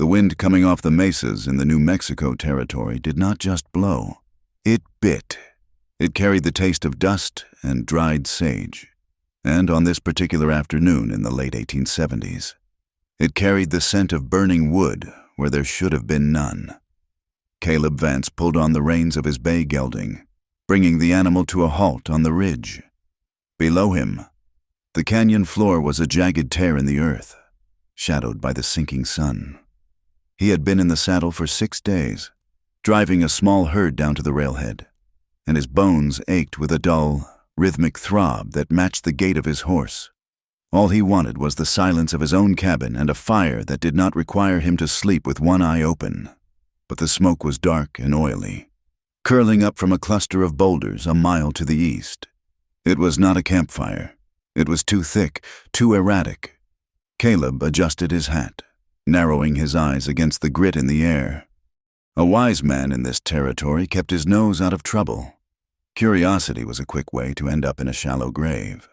The wind coming off the mesas in the New Mexico territory did not just blow. It bit. It carried the taste of dust and dried sage. And on this particular afternoon in the late 1870s, it carried the scent of burning wood where there should have been none. Caleb Vance pulled on the reins of his bay gelding, bringing the animal to a halt on the ridge. Below him, the canyon floor was a jagged tear in the earth, shadowed by the sinking sun. He had been in the saddle for 6 days, driving a small herd down to the railhead, and his bones ached with a dull, rhythmic throb that matched the gait of his horse. All he wanted was the silence of his own cabin and a fire that did not require him to sleep with one eye open. But the smoke was dark and oily, curling up from a cluster of boulders a mile to the east. It was not a campfire. It was too thick, too erratic. Caleb adjusted his hat, narrowing his eyes against the grit in the air. A wise man in this territory kept his nose out of trouble. Curiosity was a quick way to end up in a shallow grave.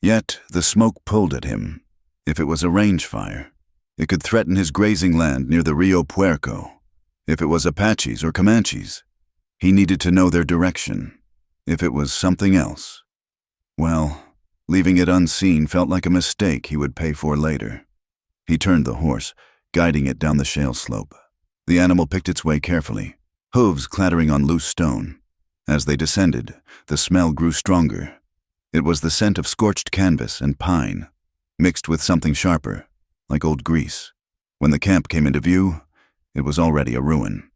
Yet the smoke pulled at him. If it was a range fire, it could threaten his grazing land near the Rio Puerco. If it was Apaches or Comanches, he needed to know their direction. If it was something else, well, leaving it unseen felt like a mistake he would pay for later. He turned the horse, guiding it down the shale slope. The animal picked its way carefully, hooves clattering on loose stone. As they descended, the smell grew stronger. It was the scent of scorched canvas and pine, mixed with something sharper, like old grease. When the camp came into view, it was already a ruin.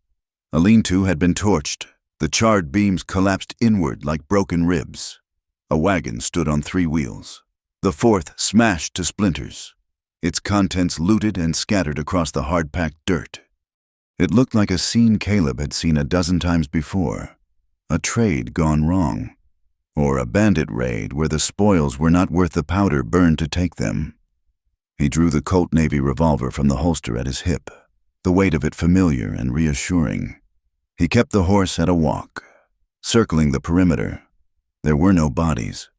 A lean-to had been torched. The charred beams collapsed inward like broken ribs. A wagon stood on 3 wheels. The 4th smashed to splinters, its contents looted and scattered across the hard-packed dirt. It looked like a scene Caleb had seen a dozen times before. A trade gone wrong. Or a bandit raid where the spoils were not worth the powder burned to take them. He drew the Colt Navy revolver from the holster at his hip, the weight of it familiar and reassuring. He kept the horse at a walk, circling the perimeter. There were no bodies,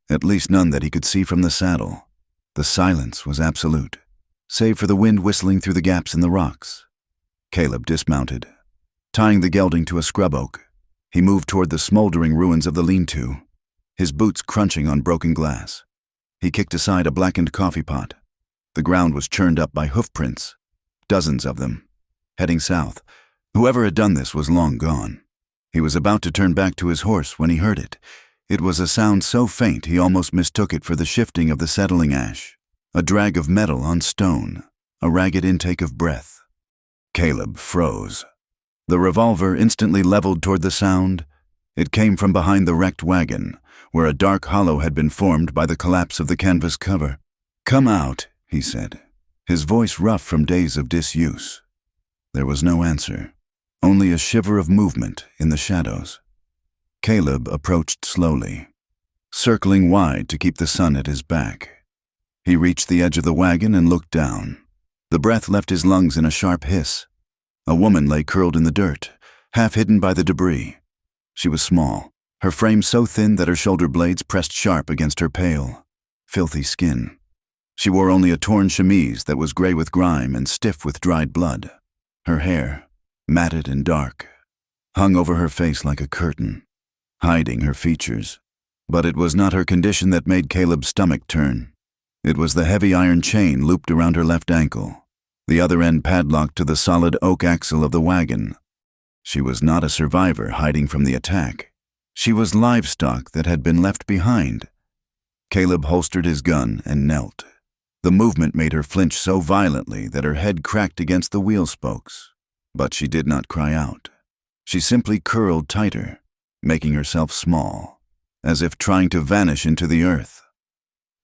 at least none that he could see from the saddle. The silence was absolute, save for the wind whistling through the gaps in the rocks. Caleb dismounted. Tying the gelding to a scrub oak, he moved toward the smoldering ruins of the lean-to, his boots crunching on broken glass. He kicked aside a blackened coffee pot. The ground was churned up by hoof prints, dozens of them, heading south. Whoever had done this was long gone. He was about to turn back to his horse when he heard it. It was a sound so faint he almost mistook it for the shifting of the settling ash, a drag of metal on stone, a ragged intake of breath. Caleb froze. The revolver instantly leveled toward the sound. It came from behind the wrecked wagon, where a dark hollow had been formed by the collapse of the canvas cover. "Come out," he said, his voice rough from days of disuse. There was no answer, only a shiver of movement in the shadows. Caleb approached slowly, circling wide to keep the sun at his back. He reached the edge of the wagon and looked down. The breath left his lungs in a sharp hiss. A woman lay curled in the dirt, half hidden by the debris. She was small, her frame so thin that her shoulder blades pressed sharp against her pale, filthy skin. She wore only a torn chemise that was gray with grime and stiff with dried blood. Her hair, matted and dark, hung over her face like a curtain, hiding her features. But it was not her condition that made Caleb's stomach turn. It was the heavy iron chain looped around her left ankle, the other end padlocked to the solid oak axle of the wagon. She was not a survivor hiding from the attack. She was livestock that had been left behind. Caleb holstered his gun and knelt. The movement made her flinch so violently that her head cracked against the wheel spokes. But she did not cry out. She simply curled tighter, making herself small, as if trying to vanish into the earth.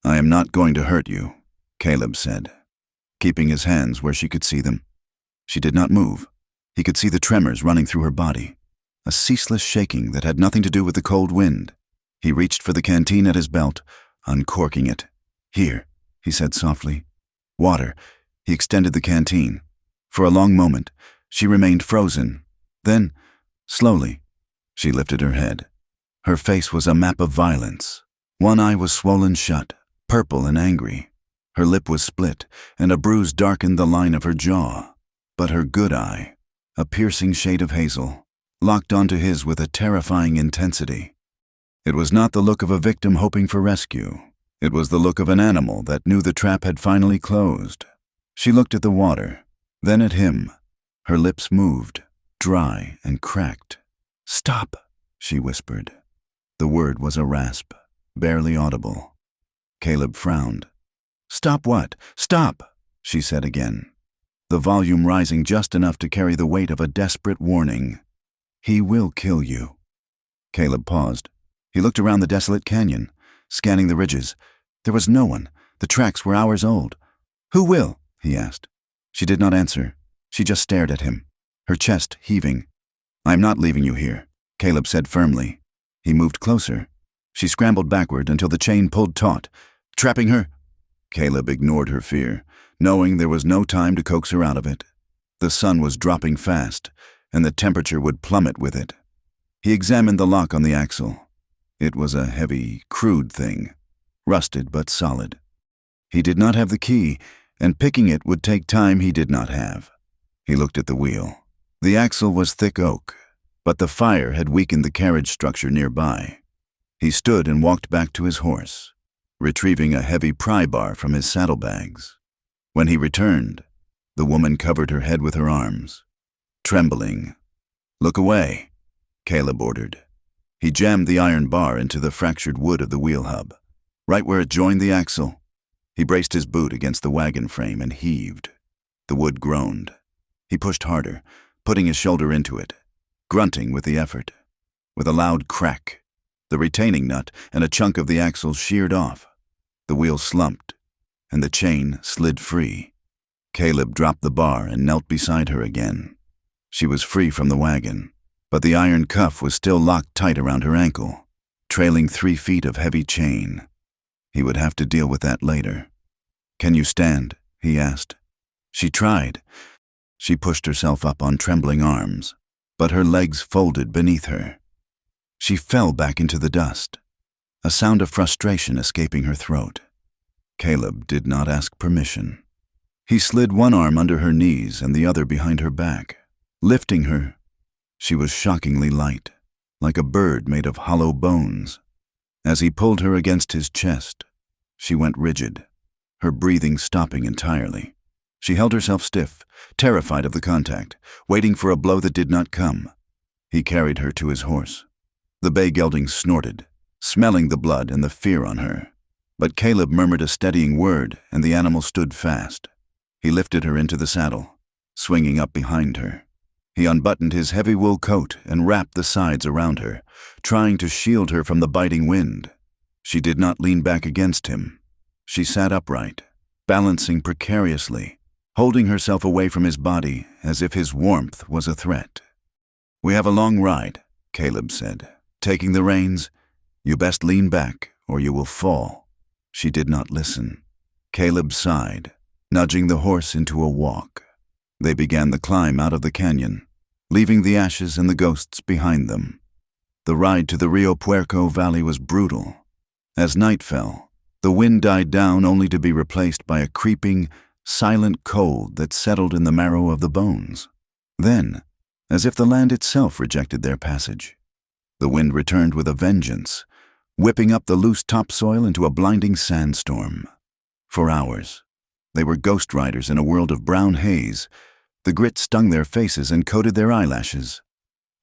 "I am not going to hurt you," Caleb said, keeping his hands where she could see them. She did not move. He could see the tremors running through her body, a ceaseless shaking that had nothing to do with the cold wind. He reached for the canteen at his belt, uncorking it. "Here," he said softly. "Water." He extended the canteen. For a long moment, she remained frozen. Then, slowly, she lifted her head. Her face was a map of violence. One eye was swollen shut, purple and angry. Her lip was split, and a bruise darkened the line of her jaw. but her good eye, a piercing shade of hazel, locked onto his with a terrifying intensity. It was not the look of a victim hoping for rescue. It was the look of an animal that knew the trap had finally closed. She looked at the water, then at him. Her lips moved, dry and cracked. "Stop," she whispered. The word was a rasp, barely audible. Caleb frowned. "Stop what? Stop," she said again, the volume rising just enough to carry the weight of a desperate warning. "He will kill you." Caleb paused. He looked around the desolate canyon, scanning the ridges. There was no one. The tracks were hours old. "Who will?" he asked. She did not answer. She just stared at him, her chest heaving. "I am not leaving you here," Caleb said firmly. He moved closer. She scrambled backward until the chain pulled taut. "Trapping her?" Caleb ignored her fear, knowing there was no time to coax her out of it. The sun was dropping fast, and the temperature would plummet with it. He examined the lock on the axle. It was a heavy, crude thing, rusted but solid. He did not have the key, and picking it would take time he did not have. He looked at the wheel. The axle was thick oak, but the fire had weakened the carriage structure nearby. He stood and walked back to his horse, retrieving a heavy pry bar from his saddlebags. When he returned, the woman covered her head with her arms, trembling. "Look away," Caleb ordered. He jammed the iron bar into the fractured wood of the wheel hub, right where it joined the axle. He braced his boot against the wagon frame and heaved. The wood groaned. He pushed harder, putting his shoulder into it, grunting with the effort. With a loud crack, the retaining nut and a chunk of the axle sheared off. The wheel slumped, and the chain slid free. Caleb dropped the bar and knelt beside her again. She was free from the wagon, but the iron cuff was still locked tight around her ankle, trailing 3 feet of heavy chain. He would have to deal with that later. "Can you stand?" he asked. She tried. She pushed herself up on trembling arms, but her legs folded beneath her. She fell back into the dust, a sound of frustration escaping her throat. Caleb did not ask permission. He slid one arm under her knees and the other behind her back, lifting her. She was shockingly light, like a bird made of hollow bones. As he pulled her against his chest, she went rigid, her breathing stopping entirely. She held herself stiff, terrified of the contact, waiting for a blow that did not come. He carried her to his horse. The bay gelding snorted, smelling the blood and the fear on her. But Caleb murmured a steadying word, and the animal stood fast. He lifted her into the saddle, swinging up behind her. He unbuttoned his heavy wool coat and wrapped the sides around her, trying to shield her from the biting wind. She did not lean back against him. She sat upright, balancing precariously, holding herself away from his body as if his warmth was a threat. "We have a long ride," Caleb said, taking the reins. "You best lean back or you will fall." She did not listen. Caleb sighed, nudging the horse into a walk. They began the climb out of the canyon, leaving the ashes and the ghosts behind them. The ride to the Rio Puerco Valley was brutal. As night fell, the wind died down only to be replaced by a creeping, silent cold that settled in the marrow of the bones. Then, as if the land itself rejected their passage, the wind returned with a vengeance, whipping up the loose topsoil into a blinding sandstorm. For hours, they were ghost riders in a world of brown haze. The grit stung their faces and coated their eyelashes.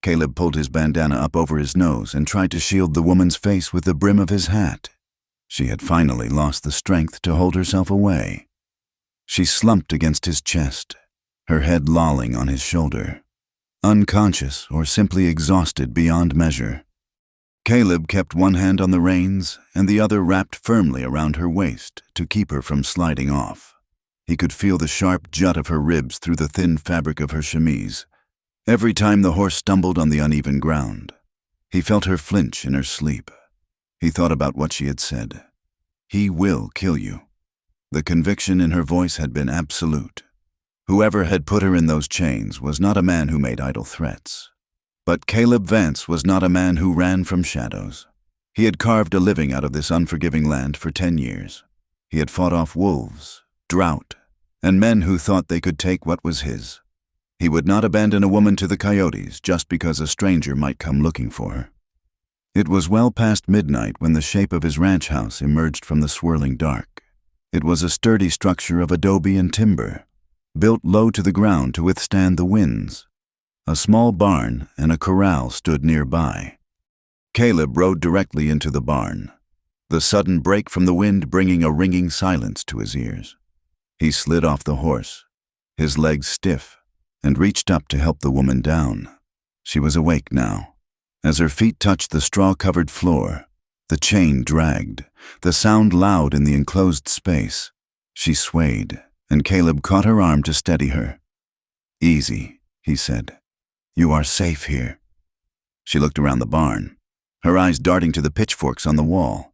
Caleb pulled his bandana up over his nose and tried to shield the woman's face with the brim of his hat. She had finally lost the strength to hold herself away. She slumped against his chest, her head lolling on his shoulder, unconscious or simply exhausted beyond measure. Caleb kept one hand on the reins and the other wrapped firmly around her waist to keep her from sliding off. He could feel the sharp jut of her ribs through the thin fabric of her chemise. Every time the horse stumbled on the uneven ground, he felt her flinch in her sleep. He thought about what she had said. "He will kill you." The conviction in her voice had been absolute. Whoever had put her in those chains was not a man who made idle threats. But Caleb Vance was not a man who ran from shadows. He had carved a living out of this unforgiving land for 10 years. He had fought off wolves, drought, and men who thought they could take what was his. He would not abandon a woman to the coyotes just because a stranger might come looking for her. It was well past midnight when the shape of his ranch house emerged from the swirling dark. It was a sturdy structure of adobe and timber, built low to the ground to withstand the winds. A small barn and a corral stood nearby. Caleb rode directly into the barn, the sudden break from the wind bringing a ringing silence to his ears. He slid off the horse, his legs stiff, and reached up to help the woman down. She was awake now. As her feet touched the straw-covered floor, the chain dragged, the sound loud in the enclosed space. She swayed, and Caleb caught her arm to steady her. "Easy," he said. "You are safe here." She looked around the barn, her eyes darting to the pitchforks on the wall,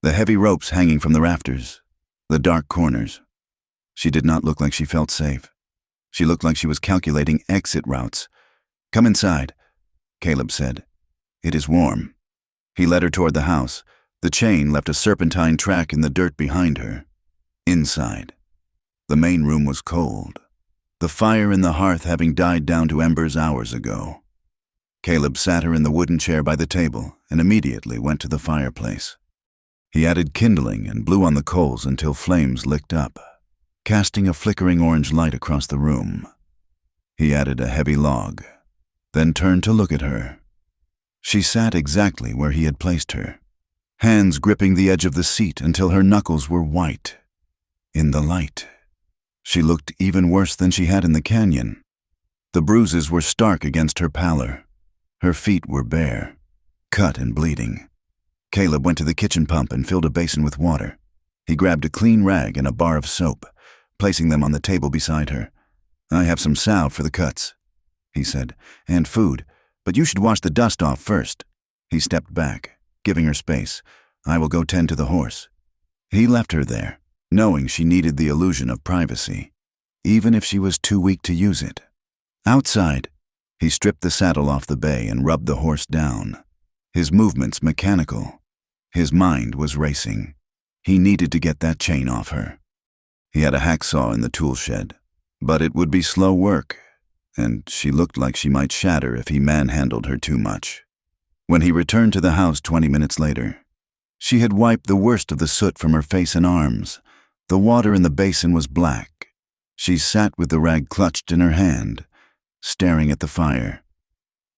the heavy ropes hanging from the rafters, the dark corners. She did not look like she felt safe. She looked like she was calculating exit routes. "Come inside," Caleb said. "It is warm." He led her toward the house. The chain left a serpentine track in the dirt behind her. Inside. The main room was cold, the fire in the hearth having died down to embers hours ago. Caleb sat her in the wooden chair by the table and immediately went to the fireplace. He added kindling and blew on the coals until flames licked up, casting a flickering orange light across the room. He added a heavy log, then turned to look at her. She sat exactly where he had placed her, hands gripping the edge of the seat until her knuckles were white. In the light, she looked even worse than she had in the canyon. The bruises were stark against her pallor. Her feet were bare, cut and bleeding. Caleb went to the kitchen pump and filled a basin with water. He grabbed a clean rag and a bar of soap, placing them on the table beside her. "I have some salve for the cuts," he said, "and food, but you should wash the dust off first." He stepped back, giving her space. "I will go tend to the horse." He left her there, knowing she needed the illusion of privacy, even if she was too weak to use it. Outside, he stripped the saddle off the bay and rubbed the horse down, his movements mechanical. His mind was racing. He needed to get that chain off her. He had a hacksaw in the tool shed, but it would be slow work, and she looked like she might shatter if he manhandled her too much. When he returned to the house 20 minutes later, she had wiped the worst of the soot from her face and arms. The water in the basin was black. She sat with the rag clutched in her hand, staring at the fire.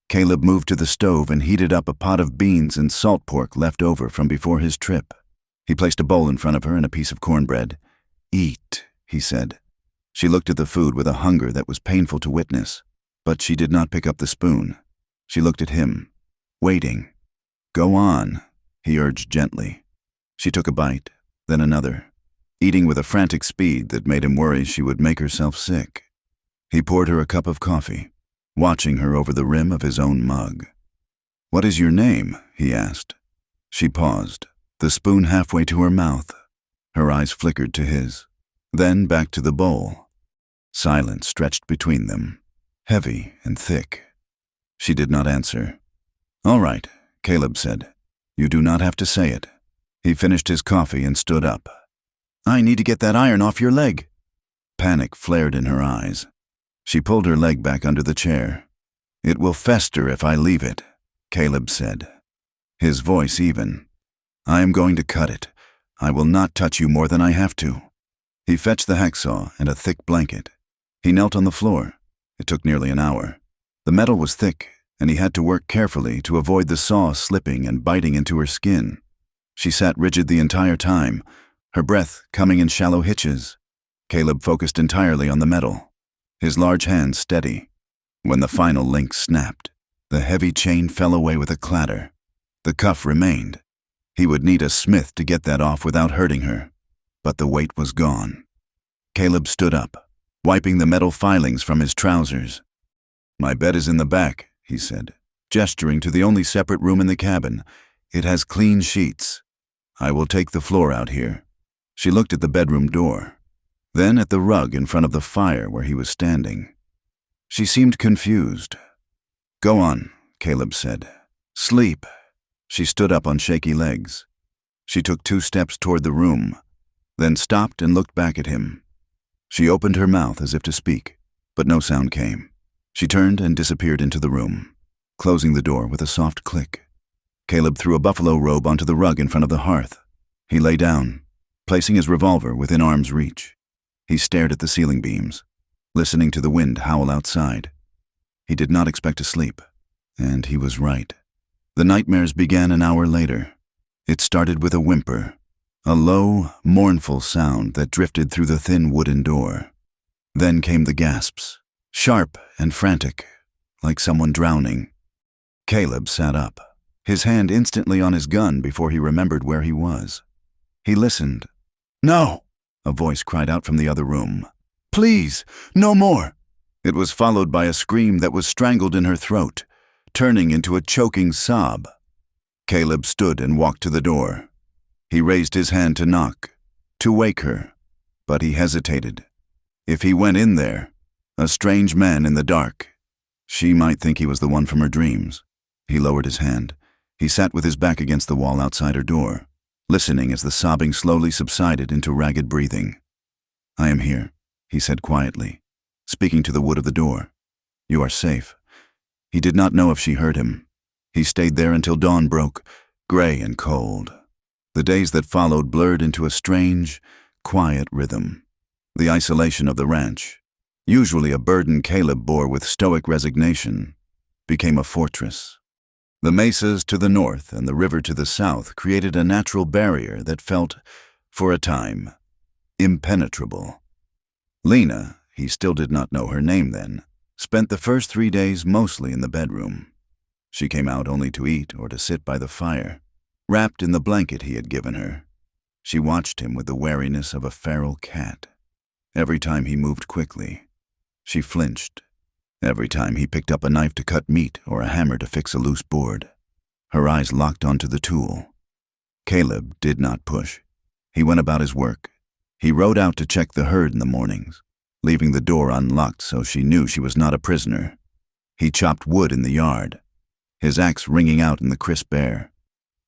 Caleb moved to the stove and heated up a pot of beans and salt pork left over from before his trip. He placed a bowl in front of her and a piece of cornbread. "Eat," he said. She looked at the food with a hunger that was painful to witness, but she did not pick up the spoon. She looked at him, waiting. "Go on," he urged gently. She took a bite, then another, eating with a frantic speed that made him worry she would make herself sick. He poured her a cup of coffee, watching her over the rim of his own mug. "What is your name?" he asked. She paused, the spoon halfway to her mouth. Her eyes flickered to his, then back to the bowl. Silence stretched between them, heavy and thick. She did not answer. "All right," Caleb said. "You do not have to say it." He finished his coffee and stood up. "I need to get that iron off your leg." Panic flared in her eyes. She pulled her leg back under the chair. "It will fester if I leave it," Caleb said, his voice even. "I am going to cut it. I will not touch you more than I have to." He fetched the hacksaw and a thick blanket. He knelt on the floor. It took nearly an hour. The metal was thick, and he had to work carefully to avoid the saw slipping and biting into her skin. She sat rigid the entire time, her breath coming in shallow hitches. Caleb focused entirely on the metal, his large hands steady. When the final link snapped, the heavy chain fell away with a clatter. The cuff remained. He would need a smith to get that off without hurting her, but the weight was gone. Caleb stood up, wiping the metal filings from his trousers. "My bed is in the back," he said, gesturing to the only separate room in the cabin. "It has clean sheets. I will take the floor out here." She looked at the bedroom door, then at the rug in front of the fire where he was standing. She seemed confused. "Go on," Caleb said. "Sleep." She stood up on shaky legs. She took 2 steps toward the room, then stopped and looked back at him. She opened her mouth as if to speak, but no sound came. She turned and disappeared into the room, closing the door with a soft click. Caleb threw a buffalo robe onto the rug in front of the hearth. He lay down, placing his revolver within arm's reach. He stared at the ceiling beams, listening to the wind howl outside. He did not expect to sleep, and he was right. The nightmares began an hour later. It started with a whimper, a low, mournful sound that drifted through the thin wooden door. Then came the gasps, sharp and frantic, like someone drowning. Caleb sat up, his hand instantly on his gun before he remembered where he was. He listened. "No!" a voice cried out from the other room. "Please, no more!" It was followed by a scream that was strangled in her throat, turning into a choking sob. Caleb stood and walked to the door. He raised his hand to knock, to wake her, but he hesitated. If he went in there, a strange man in the dark, she might think he was the one from her dreams. He lowered his hand. He sat with his back against the wall outside her door, listening as the sobbing slowly subsided into ragged breathing. "I am here," he said quietly, speaking to the wood of the door. "You are safe." He did not know if she heard him. He stayed there until dawn broke, gray and cold. The days that followed blurred into a strange, quiet rhythm. The isolation of the ranch, usually a burden Caleb bore with stoic resignation, became a fortress. The mesas to the north and the river to the south created a natural barrier that felt, for a time, impenetrable. Lena, he still did not know her name then, spent the first 3 days mostly in the bedroom. She came out only to eat or to sit by the fire, wrapped in the blanket he had given her. She watched him with the wariness of a feral cat. Every time he moved quickly, she flinched. Every time he picked up a knife to cut meat or a hammer to fix a loose board, her eyes locked onto the tool. Caleb did not push. He went about his work. He rode out to check the herd in the mornings, leaving the door unlocked so she knew she was not a prisoner. He chopped wood in the yard, his axe ringing out in the crisp air.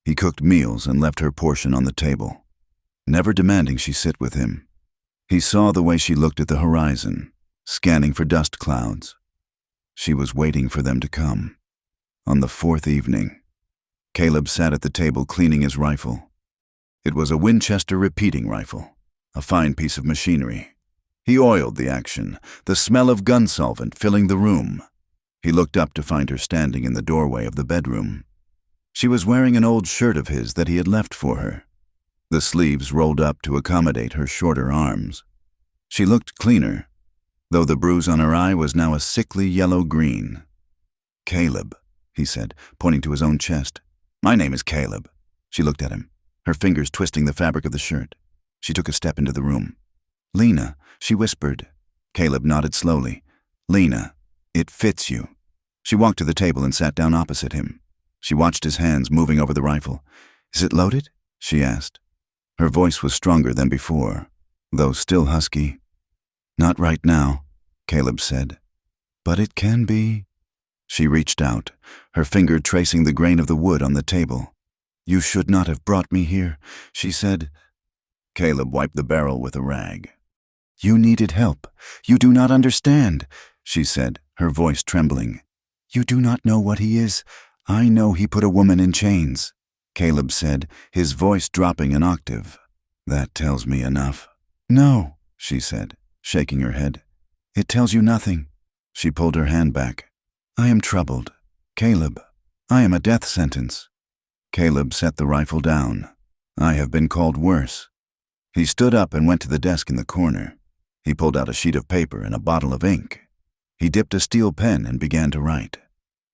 He cooked meals and left her portion on the table, never demanding she sit with him. He saw the way she looked at the horizon, scanning for dust clouds. She was waiting for them to come. On the 4th evening, Caleb sat at the table cleaning his rifle. It was a Winchester repeating rifle, a fine piece of machinery. He oiled the action, the smell of gun solvent filling the room. He looked up to find her standing in the doorway of the bedroom. She was wearing an old shirt of his that he had left for her, the sleeves rolled up to accommodate her shorter arms. She looked cleaner, though the bruise on her eye was now a sickly yellow-green. "Caleb," he said, pointing to his own chest. "My name is Caleb." She looked at him, her fingers twisting the fabric of the shirt. She took a step into the room. "Lena," she whispered. Caleb nodded slowly. "Lena, it fits you." She walked to the table and sat down opposite him. She watched his hands moving over the rifle. "Is it loaded?" she asked. Her voice was stronger than before, though still husky. "Not right now," Caleb said. "But it can be." She reached out, her finger tracing the grain of the wood on the table. "You should not have brought me here," she said. Caleb wiped the barrel with a rag. "You needed help. You do not understand," she said, her voice trembling. "You do not know what he is. I know he put a woman in chains," Caleb said, his voice dropping an octave. "That tells me enough." "No," she said, shaking her head. "It tells you nothing." She pulled her hand back. "I am troubled. Caleb, I am a death sentence." Caleb set the rifle down. "I have been called worse." He stood up and went to the desk in the corner. He pulled out a sheet of paper and a bottle of ink. He dipped a steel pen and began to write.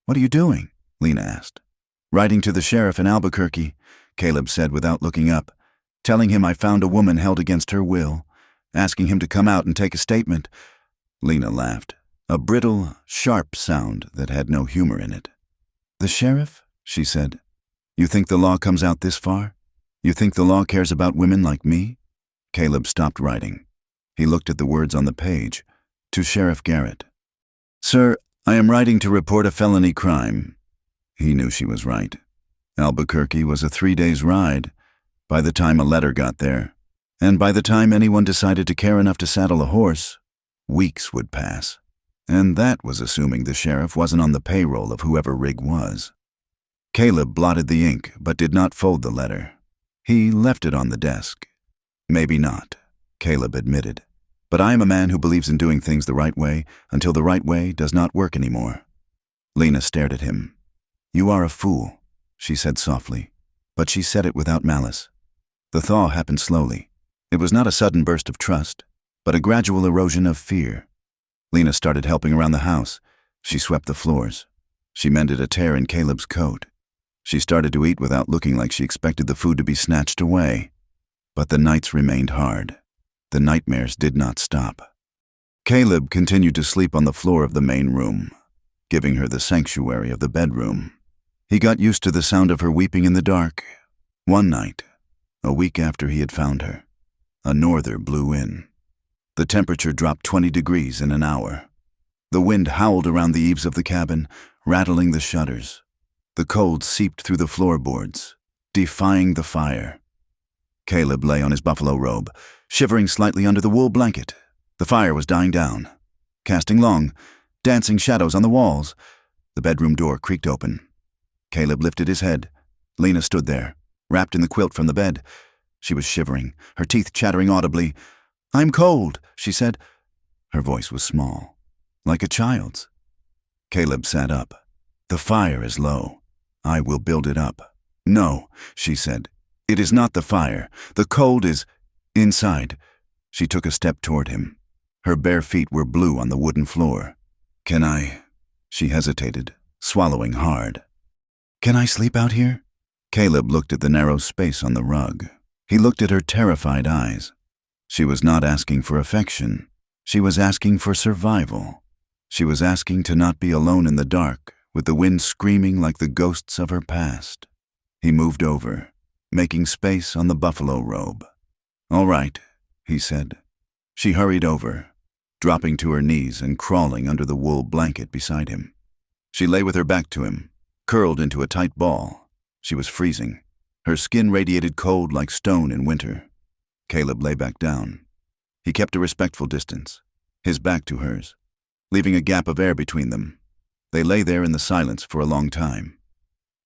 "What are you doing?" Lena asked. "Writing to the sheriff in Albuquerque," Caleb said without looking up, "telling him I found a woman held against her will, asking him to come out and take a statement." Lena laughed, a brittle, sharp sound that had no humor in it. "The sheriff?" she said. "You think the law comes out this far? You think the law cares about women like me?" Caleb stopped writing. He looked at the words on the page. To Sheriff Garrett. "Sir, I am writing to report a felony crime." He knew she was right. Albuquerque was a 3 days ride by the time a letter got there, and by the time anyone decided to care enough to saddle a horse, weeks would pass. And that was assuming the sheriff wasn't on the payroll of whoever Rig was. Caleb blotted the ink, but did not fold the letter. He left it on the desk. Maybe not, Caleb admitted. But I am a man who believes in doing things the right way until the right way does not work anymore. Lena stared at him. You are a fool, she said softly, but she said it without malice. The thaw happened slowly. It was not a sudden burst of trust, but a gradual erosion of fear. Lena started helping around the house. She swept the floors. She mended a tear in Caleb's coat. She started to eat without looking like she expected the food to be snatched away. But the nights remained hard. The nightmares did not stop. Caleb continued to sleep on the floor of the main room, giving her the sanctuary of the bedroom. He got used to the sound of her weeping in the dark. One night, a week after he had found her, a norther blew in. The temperature dropped 20 degrees in an hour. The wind howled around the eaves of the cabin, rattling the shutters. The cold seeped through the floorboards, defying the fire. Caleb lay on his buffalo robe, shivering slightly under the wool blanket. The fire was dying down, casting long, dancing shadows on the walls. The bedroom door creaked open. Caleb lifted his head. Lena stood there, wrapped in the quilt from the bed. She was shivering, her teeth chattering audibly. "I'm cold," she said. Her voice was small, like a child's. Caleb sat up. "The fire is low. I will build it up." "No," she said. "It is not the fire. The cold is inside." She took a step toward him. Her bare feet were blue on the wooden floor. "Can I?" She hesitated, swallowing hard. "Can I sleep out here?" Caleb looked at the narrow space on the rug. He looked at her terrified eyes. She was not asking for affection. She was asking for survival. She was asking to not be alone in the dark, with the wind screaming like the ghosts of her past. He moved over, making space on the buffalo robe. "All right," he said. She hurried over, dropping to her knees and crawling under the wool blanket beside him. She lay with her back to him, curled into a tight ball. She was freezing. Her skin radiated cold like stone in winter. Caleb lay back down. He kept a respectful distance, his back to hers, leaving a gap of air between them. They lay there in the silence for a long time.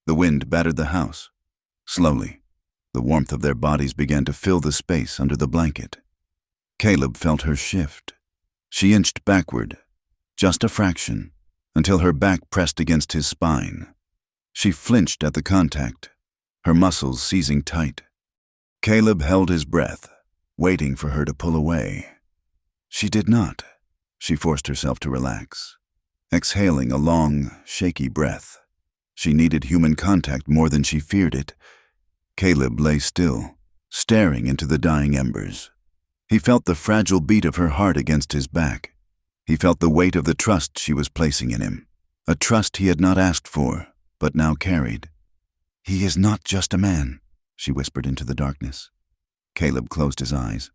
The wind battered the house. Slowly, the warmth of their bodies began to fill the space under the blanket. Caleb felt her shift. She inched backward, just a fraction, until her back pressed against his spine. She flinched at the contact, her muscles seizing tight. Caleb held his breath, waiting for her to pull away. She did not. She forced herself to relax, exhaling a long, shaky breath. She needed human contact more than she feared it. Caleb lay still, staring into the dying embers. He felt the fragile beat of her heart against his back. He felt the weight of the trust she was placing in him, a trust he had not asked for, but now carried. "He is not just a man," she whispered into the darkness. Caleb closed his eyes.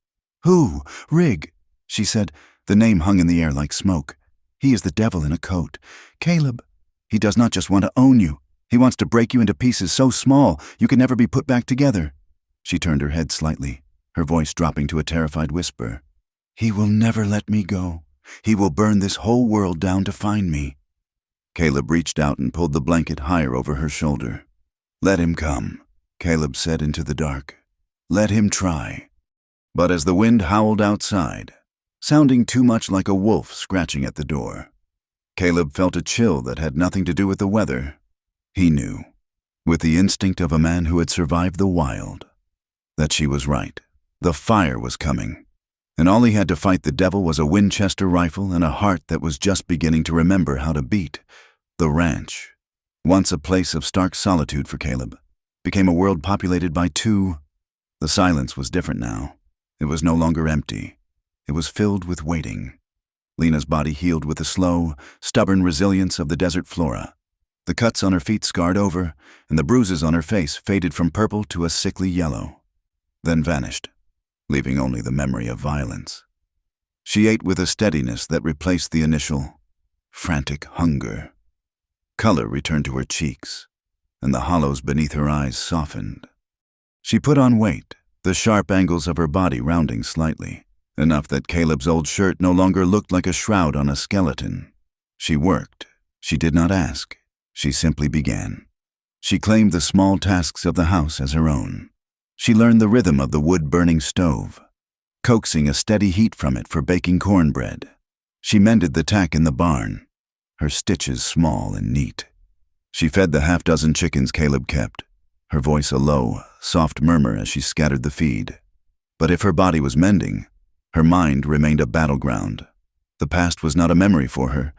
"Who? Rig," she said. The name hung in the air like smoke. "He is the devil in a coat. Caleb, he does not just want to own you. He wants to break you into pieces so small you can never be put back together." She turned her head slightly, her voice dropping to a terrified whisper. "He will never let me go. He will burn this whole world down to find me." Caleb reached out and pulled the blanket higher over her shoulder. "Let him come," Caleb said into the dark. "Let him try." But as the wind howled outside, sounding too much like a wolf scratching at the door, Caleb felt a chill that had nothing to do with the weather. He knew, with the instinct of a man who had survived the wild, that she was right. The fire was coming, and all he had to fight the devil was a Winchester rifle and a heart that was just beginning to remember how to beat. The ranch, once a place of stark solitude for Caleb, became a world populated by two. The silence was different now. It was no longer empty. It was filled with waiting. Lena's body healed with the slow, stubborn resilience of the desert flora. The cuts on her feet scarred over, and the bruises on her face faded from purple to a sickly yellow, then vanished, leaving only the memory of violence. She ate with a steadiness that replaced the initial, frantic hunger. Color returned to her cheeks, and the hollows beneath her eyes softened. She put on weight, the sharp angles of her body rounding slightly, enough that Caleb's old shirt no longer looked like a shroud on a skeleton. She worked. She did not ask. She simply began. She claimed the small tasks of the house as her own. She learned the rhythm of the wood-burning stove, coaxing a steady heat from it for baking cornbread. She mended the tack in the barn, her stitches small and neat. She fed the half-dozen chickens Caleb kept, her voice a low, soft murmur as she scattered the feed. But if her body was mending, her mind remained a battleground. The past was not a memory for her.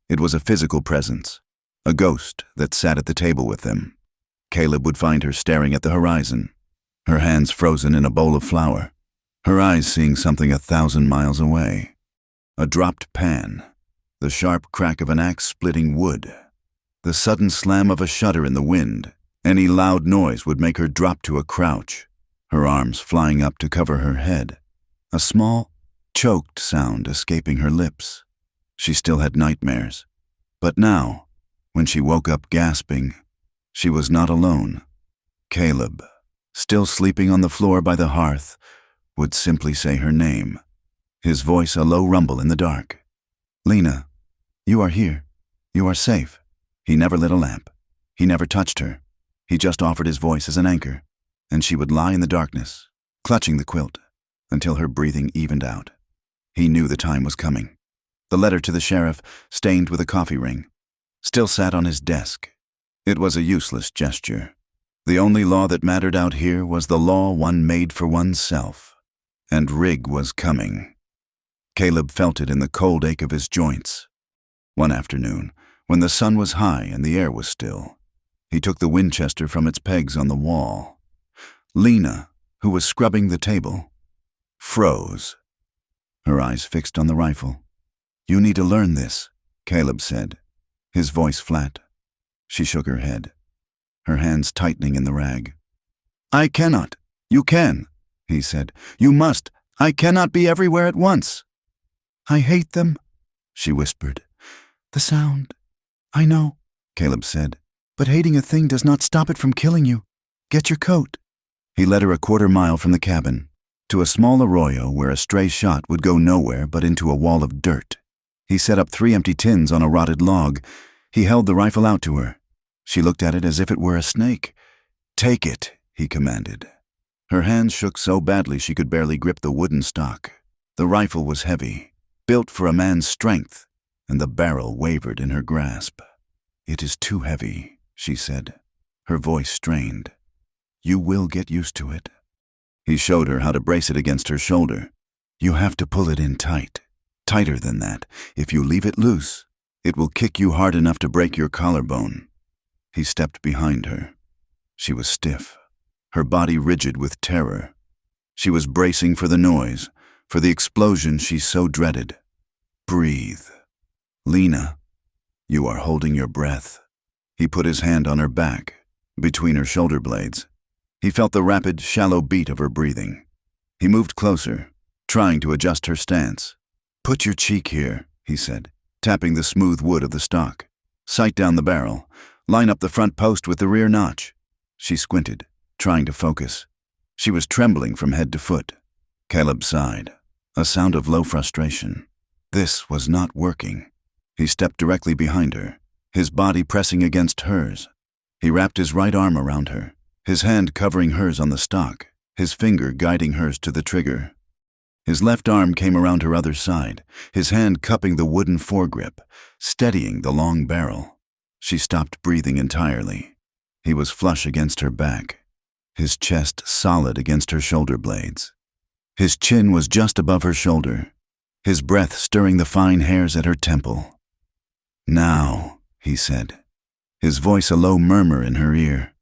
It was a physical presence, a ghost that sat at the table with them. Caleb would find her staring at the horizon, her hands frozen in a bowl of flour, her eyes seeing something 1,000 miles away. A dropped pan, the sharp crack of an axe splitting wood, the sudden slam of a shutter in the wind. Any loud noise would make her drop to a crouch, her arms flying up to cover her head, a small, choked sound escaping her lips. She still had nightmares. But now, when she woke up gasping, she was not alone. Caleb, still sleeping on the floor by the hearth, would simply say her name, his voice a low rumble in the dark. "Lena, you are here. You are safe." He never lit a lamp. He never touched her. He just offered his voice as an anchor, and she would lie in the darkness, clutching the quilt, until her breathing evened out. He knew the time was coming. The letter to the sheriff, stained with a coffee ring, still sat on his desk. It was a useless gesture. The only law that mattered out here was the law one made for oneself. And Rig was coming. Caleb felt it in the cold ache of his joints. One afternoon, when the sun was high and the air was still, he took the Winchester from its pegs on the wall. Lena, who was scrubbing the table, froze, her eyes fixed on the rifle. "You need to learn this," Caleb said, his voice flat. She shook her head, her hands tightening in the rag. "I cannot." "You can," he said. "You must. I cannot be everywhere at once." "I hate them," she whispered. "The sound." "I know," Caleb said, "but hating a thing does not stop it from killing you. Get your coat." He led her 1/4 mile from the cabin, to a small arroyo where a stray shot would go nowhere but into a wall of dirt. He set up 3 empty tins on a rotted log. He held the rifle out to her. She looked at it as if it were a snake. "Take it," he commanded. Her hands shook so badly she could barely grip the wooden stock. The rifle was heavy, built for a man's strength, and the barrel wavered in her grasp. "It is too heavy," she said, her voice strained. "You will get used to it." He showed her how to brace it against her shoulder. "You have to pull it in tight, tighter than that. If you leave it loose, it will kick you hard enough to break your collarbone." He stepped behind her. She was stiff, her body rigid with terror. She was bracing for the noise, for the explosion she so dreaded. "Breathe. Lena, you are holding your breath." He put his hand on her back, between her shoulder blades. He felt the rapid, shallow beat of her breathing. He moved closer, trying to adjust her stance. "Put your cheek here," he said, tapping the smooth wood of the stock. "Sight down the barrel. Line up the front post with the rear notch." She squinted, trying to focus. She was trembling from head to foot. Caleb sighed, a sound of low frustration. This was not working. He stepped directly behind her, his body pressing against hers. He wrapped his right arm around her, his hand covering hers on the stock, his finger guiding hers to the trigger. His left arm came around her other side, his hand cupping the wooden foregrip, steadying the long barrel. She stopped breathing entirely. He was flush against her back, his chest solid against her shoulder blades. His chin was just above her shoulder, his breath stirring the fine hairs at her temple. "Now," he said, his voice a low murmur in her ear.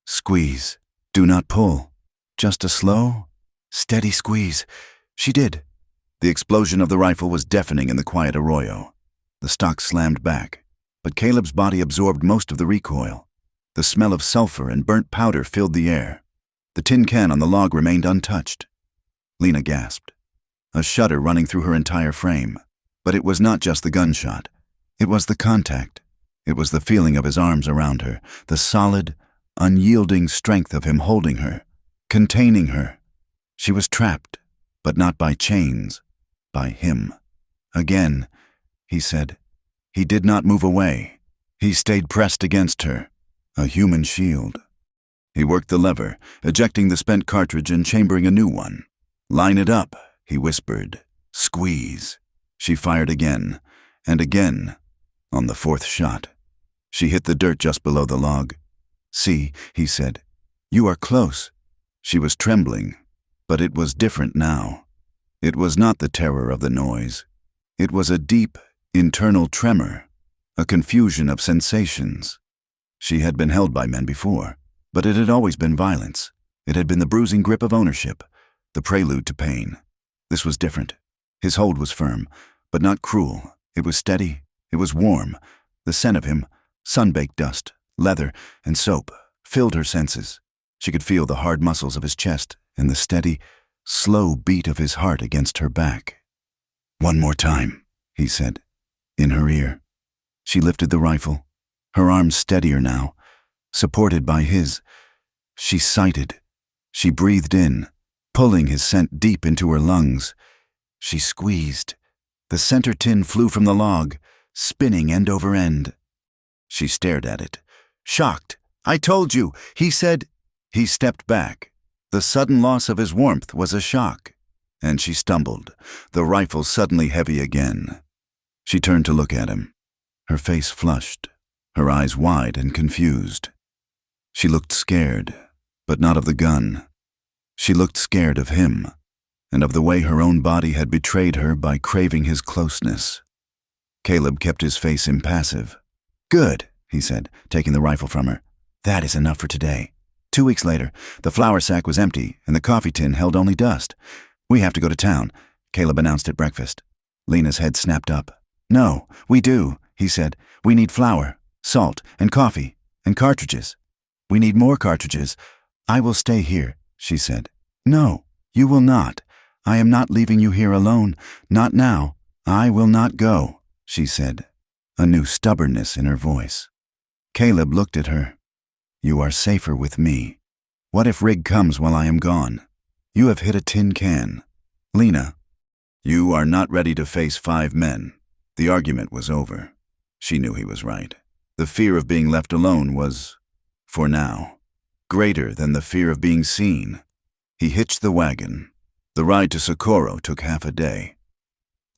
"Squeeze. Do not pull. Just a slow, steady squeeze." She did. The explosion of the rifle was deafening in the quiet arroyo. The stock slammed back, but Caleb's body absorbed most of the recoil. The smell of sulfur and burnt powder filled the air. The tin can on the log remained untouched. Lena gasped, a shudder running through her entire frame. But it was not just the gunshot. It was the contact. It was the feeling of his arms around her, the solid, unyielding strength of him holding her, containing her. She was trapped, but not by chains, by him. "Again," he said. He did not move away. He stayed pressed against her, a human shield. He worked the lever, ejecting the spent cartridge and chambering a new one. "Line it up," he whispered. "Squeeze." She fired again, and again. On the fourth shot, she hit the dirt just below the log. "See," he said, "you are close." She was trembling, but it was different now. It was not the terror of the noise. It was a deep, internal tremor, a confusion of sensations. She had been held by men before, but it had always been violence. It had been the bruising grip of ownership, the prelude to pain. This was different. His hold was firm, but not cruel. It was steady. It was warm. The scent of him, sun-baked dust, leather, and soap, filled her senses. She could feel the hard muscles of his chest and the steady, slow beat of his heart against her back. "One more time," he said, in her ear. She lifted the rifle, her arms steadier now, supported by his. She sighted. She breathed in, pulling his scent deep into her lungs. She squeezed. The center tin flew from the log, spinning end over end. She stared at it, shocked. "I told you," he said. He stepped back. The sudden loss of his warmth was a shock, and she stumbled, the rifle suddenly heavy again. She turned to look at him, her face flushed, her eyes wide and confused. She looked scared, but not of the gun. She looked scared of him, and of the way her own body had betrayed her by craving his closeness. Caleb kept his face impassive. "Good," he said, taking the rifle from her. "That is enough for today." 2 weeks later, the flour sack was empty and the coffee tin held only dust. "We have to go to town," Caleb announced at breakfast. Lena's head snapped up. "No, we do," he said. "We need flour, salt, and coffee, and cartridges." "We need more cartridges." "I will stay here," she said. "No, you will not. I am not leaving you here alone. Not now. I will not go," she said, a new stubbornness in her voice. Caleb looked at her. "You are safer with me. What if Rig comes while I am gone? You have hit a tin can. Lena, you are not ready to face 5 men. The argument was over. She knew he was right. The fear of being left alone was, for now, greater than the fear of being seen. He hitched the wagon. The ride to Socorro took half a day.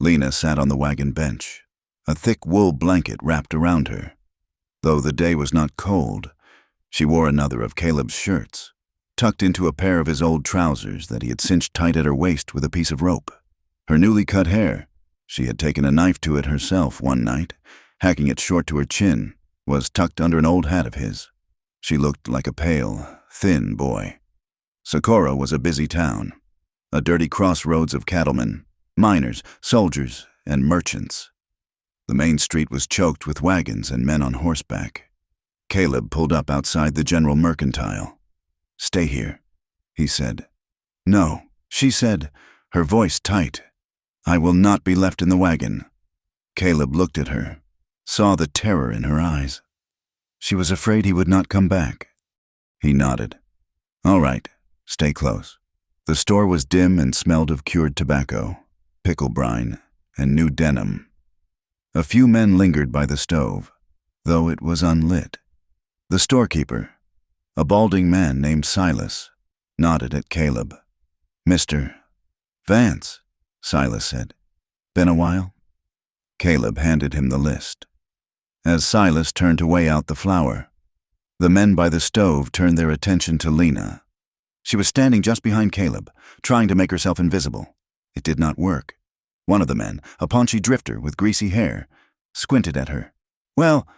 Lena sat on the wagon bench, a thick wool blanket wrapped around her. Though the day was not cold, she wore another of Caleb's shirts, tucked into a pair of his old trousers that he had cinched tight at her waist with a piece of rope. Her newly cut hair, she had taken a knife to it herself one night, hacking it short to her chin, was tucked under an old hat of his. She looked like a pale, thin boy. Socorro was a busy town, a dirty crossroads of cattlemen, miners, soldiers, and merchants. The main street was choked with wagons and men on horseback. Caleb pulled up outside the General Mercantile. "Stay here," he said. "No," she said, her voice tight. "I will not be left in the wagon." Caleb looked at her, saw the terror in her eyes. She was afraid he would not come back. He nodded. "All right, stay close." The store was dim and smelled of cured tobacco, pickle brine, and new denim. A few men lingered by the stove, though it was unlit. The storekeeper, a balding man named Silas, nodded at Caleb. "Mr. Vance," Silas said. "Been a while?" Caleb handed him the list. As Silas turned to weigh out the flour, the men by the stove turned their attention to Lena. She was standing just behind Caleb, trying to make herself invisible. It did not work. One of the men, a paunchy drifter with greasy hair, squinted at her. "Well,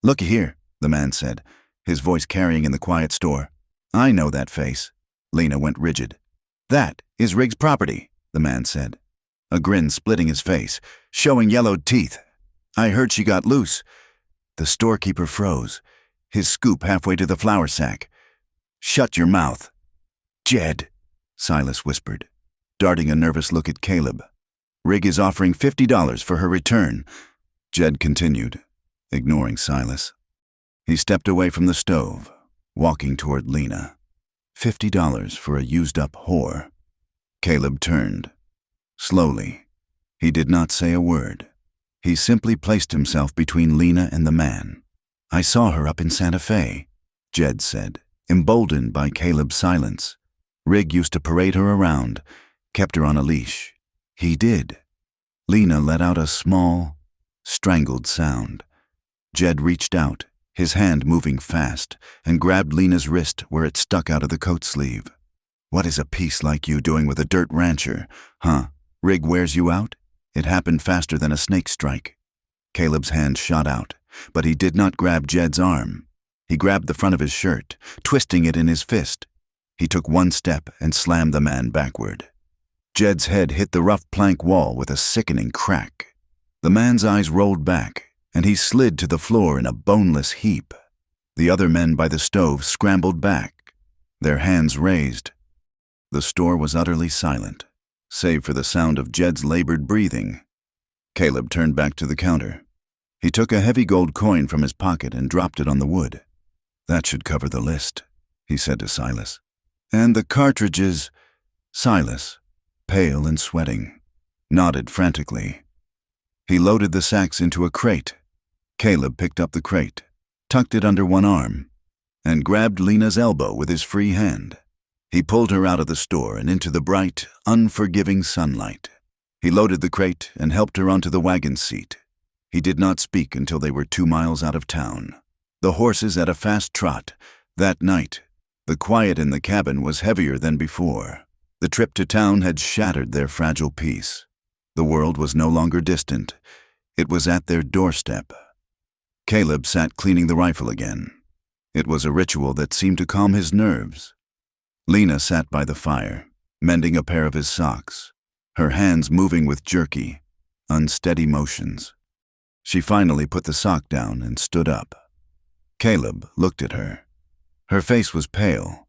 looky here," the man said, his voice carrying in the quiet store. "I know that face." Lena went rigid. "That is Riggs' property," the man said, a grin splitting his face, showing yellowed teeth. "I heard she got loose." The storekeeper froze, his scoop halfway to the flour sack. "Shut your mouth." "Jed," Silas whispered, darting a nervous look at Caleb. "Rig is offering $50 for her return." Jed continued, ignoring Silas. He stepped away from the stove, walking toward Lena. $50 for a used-up whore. Caleb turned. Slowly. He did not say a word. He simply placed himself between Lena and the man. "I saw her up in Santa Fe," Jed said, emboldened by Caleb's silence. "Rig used to parade her around, kept her on a leash." "He did." Lena let out a small, strangled sound. Jed reached out, his hand moving fast, and grabbed Lena's wrist where it stuck out of the coat sleeve. "What is a piece like you doing with a dirt rancher, huh? Rig wears you out?" It happened faster than a snake strike. Caleb's hand shot out, but he did not grab Jed's arm. He grabbed the front of his shirt, twisting it in his fist. He took one step and slammed the man backward. Jed's head hit the rough plank wall with a sickening crack. The man's eyes rolled back, and he slid to the floor in a boneless heap. The other men by the stove scrambled back, their hands raised. The store was utterly silent, save for the sound of Jed's labored breathing. Caleb turned back to the counter. He took a heavy gold coin from his pocket and dropped it on the wood. "That should cover the list," he said to Silas. "And the cartridges—" Silas, pale and sweating, nodded frantically. He loaded the sacks into a crate. Caleb picked up the crate, tucked it under one arm, and grabbed Lena's elbow with his free hand. He pulled her out of the store and into the bright, unforgiving sunlight. He loaded the crate and helped her onto the wagon seat. He did not speak until they were 2 miles out of town. The horses at a fast trot. That night, the quiet in the cabin was heavier than before. The trip to town had shattered their fragile peace. The world was no longer distant. It was at their doorstep. Caleb sat cleaning the rifle again. It was a ritual that seemed to calm his nerves. Lena sat by the fire, mending a pair of his socks, her hands moving with jerky, unsteady motions. She finally put the sock down and stood up. Caleb looked at her. Her face was pale,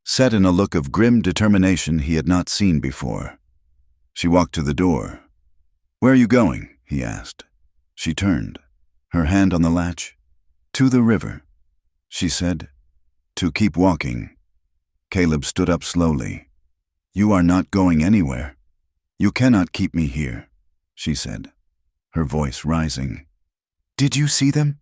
set in a look of grim determination he had not seen before. She walked to the door. "Where are you going?" he asked. She turned, her hand on the latch. "To the river," she said. "To keep walking." Caleb stood up slowly. "You are not going anywhere. You cannot keep me here," she said, her voice rising. "Did you see them?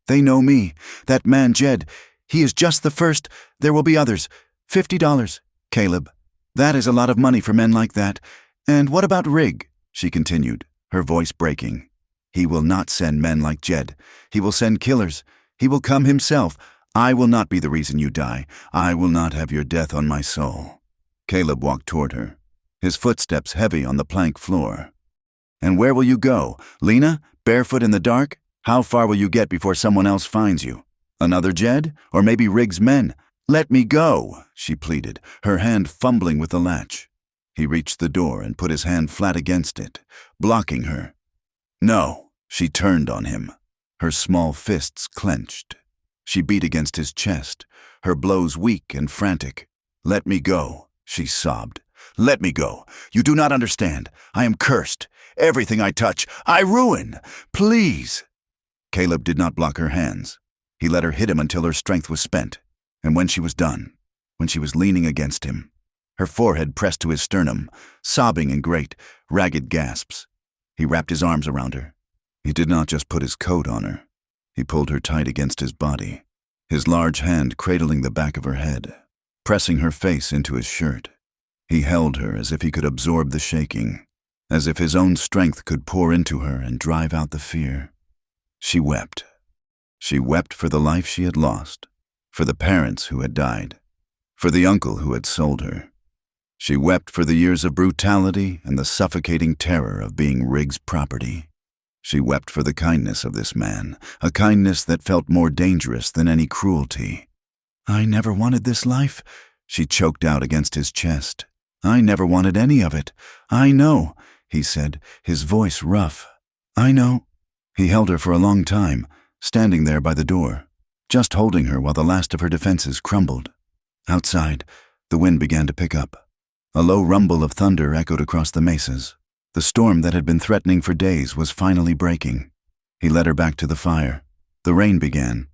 They know me. That man Jed, he is just the first. There will be others. $50, Caleb. That is a lot of money for men like that. And what about Rig?" she continued, her voice breaking. "He will not send men like Jed. He will send killers. He will come himself. I will not be the reason you die. I will not have your death on my soul." Caleb walked toward her, his footsteps heavy on the plank floor. "And where will you go? Lena? Barefoot in the dark? How far will you get before someone else finds you? Another Jed? Or maybe Rig's men? Let me go," she pleaded, her hand fumbling with the latch. He reached the door and put his hand flat against it, blocking her. "No," she turned on him, her small fists clenched. She beat against his chest, her blows weak and frantic. "Let me go," she sobbed. "Let me go. You do not understand. I am cursed. Everything I touch, I ruin. Please." Caleb did not block her hands. He let her hit him until her strength was spent. And when she was done, when she was leaning against him, her forehead pressed to his sternum, sobbing in great, ragged gasps, he wrapped his arms around her. He did not just put his coat on her. He pulled her tight against his body, his large hand cradling the back of her head, pressing her face into his shirt. He held her as if he could absorb the shaking, as if his own strength could pour into her and drive out the fear. She wept. She wept for the life she had lost, for the parents who had died, for the uncle who had sold her. She wept for the years of brutality and the suffocating terror of being Rig's property. She wept for the kindness of this man, a kindness that felt more dangerous than any cruelty. "I never wanted this life," she choked out against his chest. "I never wanted any of it. I know," he said, his voice rough. "I know." He held her for a long time, standing there by the door, just holding her while the last of her defenses crumbled. Outside, the wind began to pick up. A low rumble of thunder echoed across the mesas. The storm that had been threatening for days was finally breaking. He led her back to the fire. The rain began,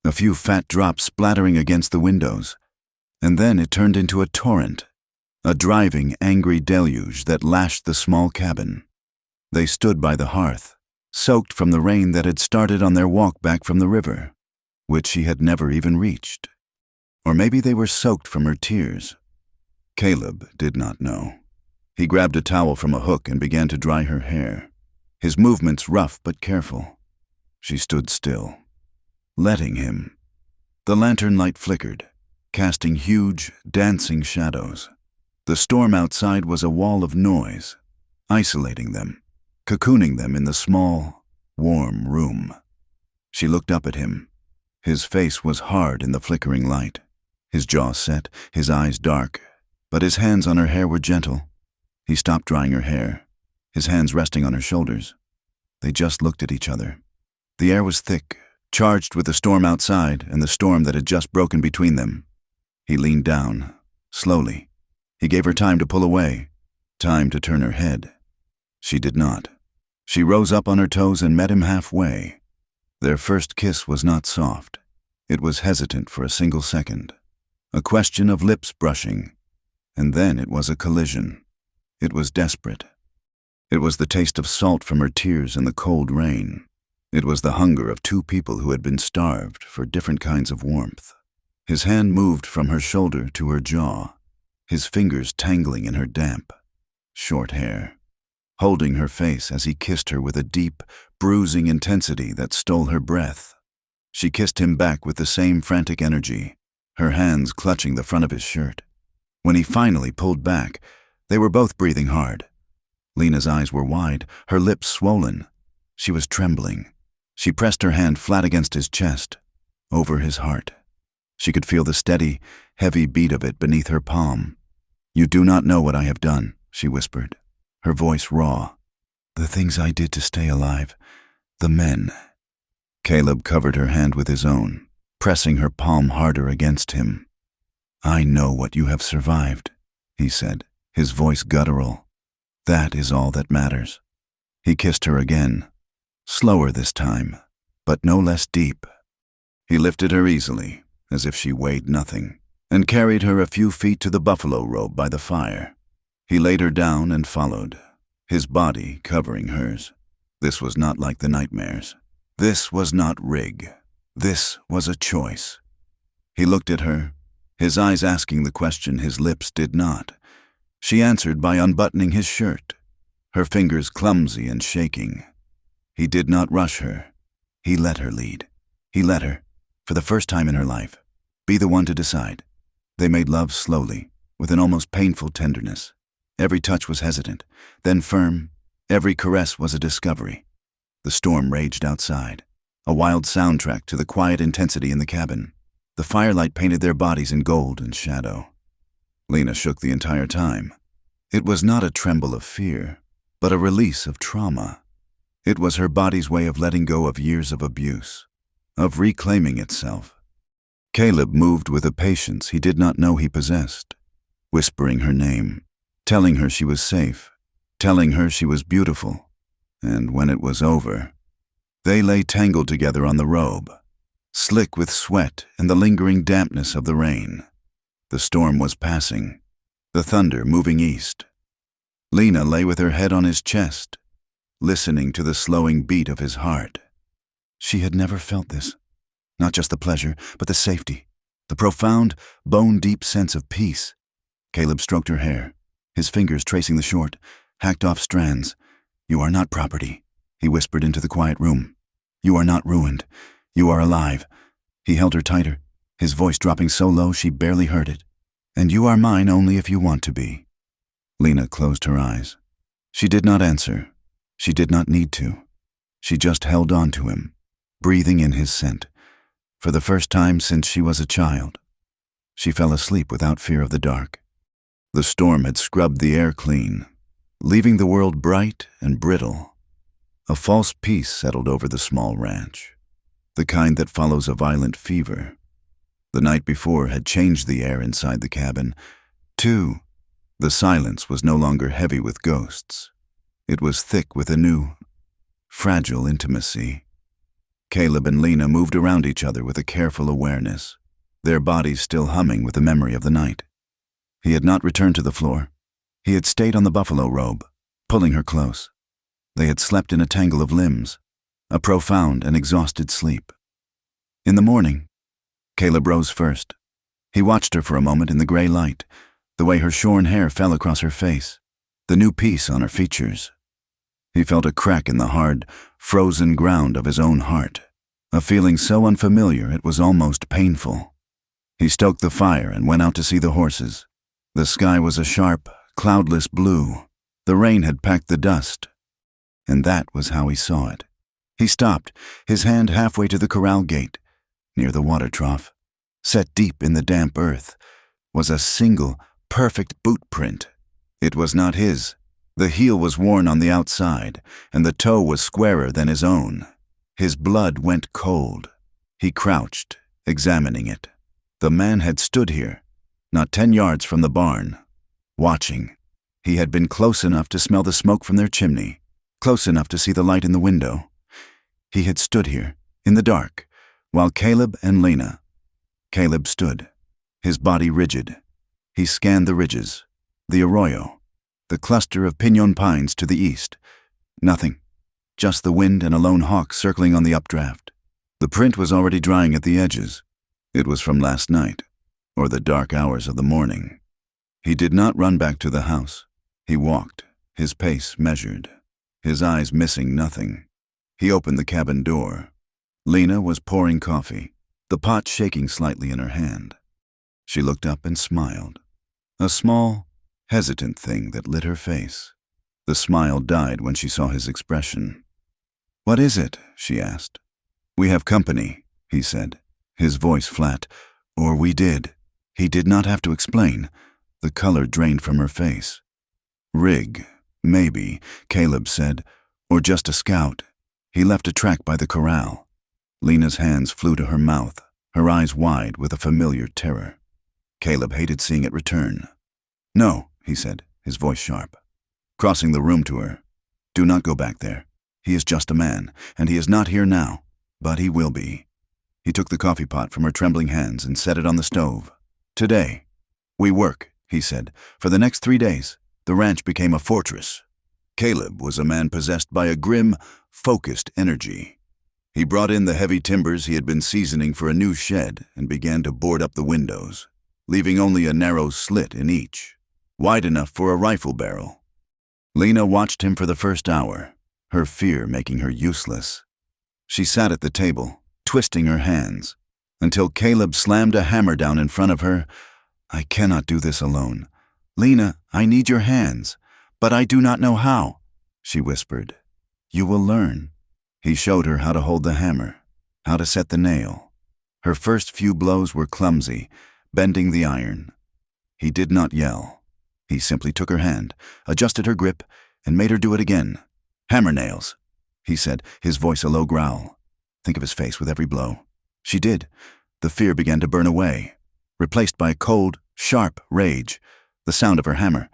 a few fat drops splattering against the windows, and then it turned into a torrent, a driving, angry deluge that lashed the small cabin. They stood by the hearth, soaked from the rain that had started on their walk back from the river, which she had never even reached. Or maybe they were soaked from her tears. Caleb did not know. He grabbed a towel from a hook and began to dry her hair, his movements rough but careful. She stood still, letting him. The lantern light flickered, casting huge, dancing shadows. The storm outside was a wall of noise, isolating them, cocooning them in the small, warm room. She looked up at him. His face was hard in the flickering light, his jaw set, his eyes dark, but his hands on her hair were gentle. He stopped drying her hair, his hands resting on her shoulders. They just looked at each other. The air was thick, charged with the storm outside and the storm that had just broken between them. He leaned down, slowly. He gave her time to pull away, time to turn her head. She did not. She rose up on her toes and met him halfway. Their first kiss was not soft. It was hesitant for a single second. A question of lips brushing. And then it was a collision. It was desperate. It was the taste of salt from her tears in the cold rain. It was the hunger of two people who had been starved for different kinds of warmth. His hand moved from her shoulder to her jaw, his fingers tangling in her damp, short hair, holding her face as he kissed her with a deep, bruising intensity that stole her breath. She kissed him back with the same frantic energy, her hands clutching the front of his shirt. When he finally pulled back, they were both breathing hard. Lena's eyes were wide, her lips swollen. She was trembling. She pressed her hand flat against his chest, over his heart. She could feel the steady, heavy beat of it beneath her palm. "You do not know what I have done," she whispered, her voice raw. "The things I did to stay alive. The men." Caleb covered her hand with his own, pressing her palm harder against him. "I know what you have survived," he said, his voice guttural. "That is all that matters." He kissed her again, slower this time, but no less deep. He lifted her easily, as if she weighed nothing, and carried her a few feet to the buffalo robe by the fire. He laid her down and followed, his body covering hers. This was not like the nightmares. This was not rig. This was a choice. He looked at her, his eyes asking the question his lips did not. She answered by unbuttoning his shirt, her fingers clumsy and shaking. He did not rush her. He let her lead. He let her, for the first time in her life, be the one to decide. They made love slowly, with an almost painful tenderness. Every touch was hesitant, then firm. Every caress was a discovery. The storm raged outside, a wild soundtrack to the quiet intensity in the cabin. The firelight painted their bodies in gold and shadow. Lena shook the entire time. It was not a tremble of fear, but a release of trauma. It was her body's way of letting go of years of abuse, of reclaiming itself. Caleb moved with a patience he did not know he possessed, whispering her name, telling her she was safe, telling her she was beautiful. And when it was over, they lay tangled together on the robe, slick with sweat and the lingering dampness of the rain. The storm was passing, the thunder moving east. Lena lay with her head on his chest, listening to the slowing beat of his heart. She had never felt this. Not just the pleasure, but the safety, the profound, bone-deep sense of peace. Caleb stroked her hair, his fingers tracing the short, hacked-off strands. "You are not property," he whispered into the quiet room. "You are not ruined. You are alive." He held her tighter, his voice dropping so low she barely heard it. "And you are mine only if you want to be." Lena closed her eyes. She did not answer. She did not need to. She just held on to him, breathing in his scent. For the first time since she was a child, she fell asleep without fear of the dark. The storm had scrubbed the air clean, leaving the world bright and brittle. A false peace settled over the small ranch, the kind that follows a violent fever. The night before had changed the air inside the cabin. Too, the silence was no longer heavy with ghosts. It was thick with a new, fragile intimacy. Caleb and Lena moved around each other with a careful awareness, their bodies still humming with the memory of the night. He had not returned to the floor. He had stayed on the buffalo robe, pulling her close. They had slept in a tangle of limbs, a profound and exhausted sleep. In the morning, Caleb rose first. He watched her for a moment in the gray light, the way her shorn hair fell across her face, the new peace on her features. He felt a crack in the hard, frozen ground of his own heart, a feeling so unfamiliar it was almost painful. He stoked the fire and went out to see the horses. The sky was a sharp, cloudless blue. The rain had packed the dust, and that was how he saw it. He stopped, his hand halfway to the corral gate. Near the water trough, set deep in the damp earth, was a single, perfect boot print. It was not his. The heel was worn on the outside, and the toe was squarer than his own. His blood went cold. He crouched, examining it. The man had stood here, not 10 yards from the barn, watching. He had been close enough to smell the smoke from their chimney, close enough to see the light in the window. He had stood here, in the dark, while Caleb and Lena. Caleb stood, his body rigid. He scanned the ridges, the arroyo, the cluster of piñon pines to the east. Nothing, just the wind and a lone hawk circling on the updraft. The print was already drying at the edges. It was from last night, or the dark hours of the morning. He did not run back to the house. He walked, his pace measured, his eyes missing nothing. He opened the cabin door. Lena was pouring coffee, the pot shaking slightly in her hand. She looked up and smiled, a small, hesitant thing that lit her face. The smile died when she saw his expression. "What is it?" she asked. "We have company," he said, his voice flat. Or we did. He did not have to explain. The color drained from her face. "Rig, maybe," Caleb said, "or just a scout. He left a track by the corral." Lena's hands flew to her mouth, her eyes wide with a familiar terror. Caleb hated seeing it return. "No," he said, his voice sharp. Crossing the room to her, "Do not go back there. He is just a man, and he is not here now, but he will be." He took the coffee pot from her trembling hands and set it on the stove. "Today, we work," he said. "For the next 3 days, the ranch became a fortress." Caleb was a man possessed by a grim, focused energy. He brought in the heavy timbers he had been seasoning for a new shed and began to board up the windows, leaving only a narrow slit in each, wide enough for a rifle barrel. Lena watched him for the first hour, her fear making her useless. She sat at the table, twisting her hands, until Caleb slammed a hammer down in front of her. "I cannot do this alone. Lena, I need your hands, but I do not know how," she whispered. "You will learn." He showed her how to hold the hammer, how to set the nail. Her first few blows were clumsy, bending the iron. He did not yell. He simply took her hand, adjusted her grip, and made her do it again. "Hammer nails," he said, his voice a low growl. Think of his face with every blow. She did. The fear began to burn away, replaced by cold, sharp rage. The sound of her hammer,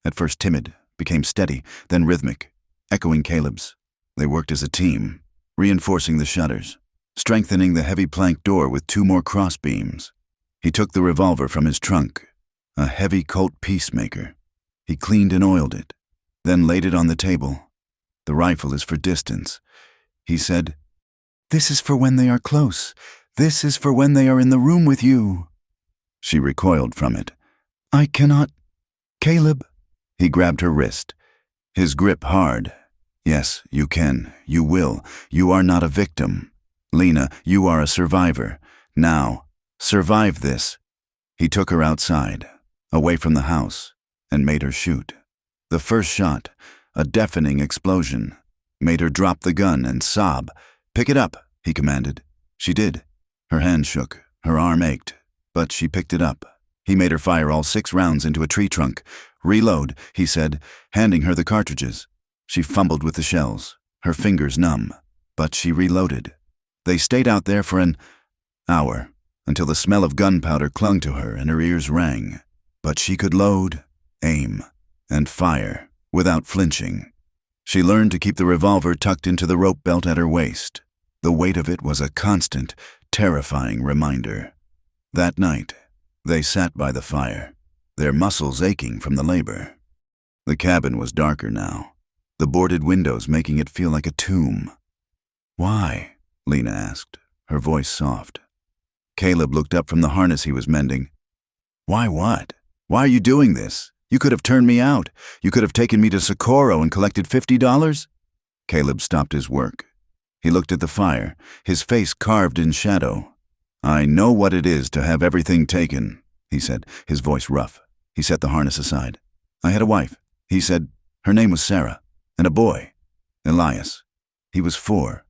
at first timid, became steady, then rhythmic, echoing Caleb's. They worked as a team, reinforcing the shutters, strengthening the heavy plank door with 2 more cross beams. He took the revolver from his trunk, a heavy Colt Peacemaker. He cleaned and oiled it, then laid it on the table. "The rifle is for distance," he said. "This is for when they are close. This is for when they are in the room with you." She recoiled from it. "I cannot. Caleb." He grabbed her wrist, his grip hard. "Yes, you can. You will. You are not a victim. Lena, you are a survivor. Now, survive this." He took her outside, away from the house, and made her shoot. The first shot, a deafening explosion, made her drop the gun and sob. "Pick it up," he commanded. She did. Her hand shook, her arm ached, but she picked it up. He made her fire all 6 rounds into a tree trunk. "Reload," he said, handing her the cartridges. She fumbled with the shells, her fingers numb, but she reloaded. They stayed out there for an hour, until the smell of gunpowder clung to her and her ears rang. But she could load, aim, and fire without flinching. She learned to keep the revolver tucked into the rope belt at her waist. The weight of it was a constant, terrifying reminder. That night, they sat by the fire, their muscles aching from the labor. The cabin was darker now, the boarded windows making it feel like a tomb. Why? Lena asked, her voice soft. Caleb looked up from the harness he was mending. Why what? Why are you doing this? You could have turned me out. You could have taken me to Socorro and collected $50. Caleb stopped his work. He looked at the fire, his face carved in shadow. I know what it is to have everything taken, he said, his voice rough. He set the harness aside. I had a wife, he said. Her name was Sarah. And a boy, Elias. He was 4.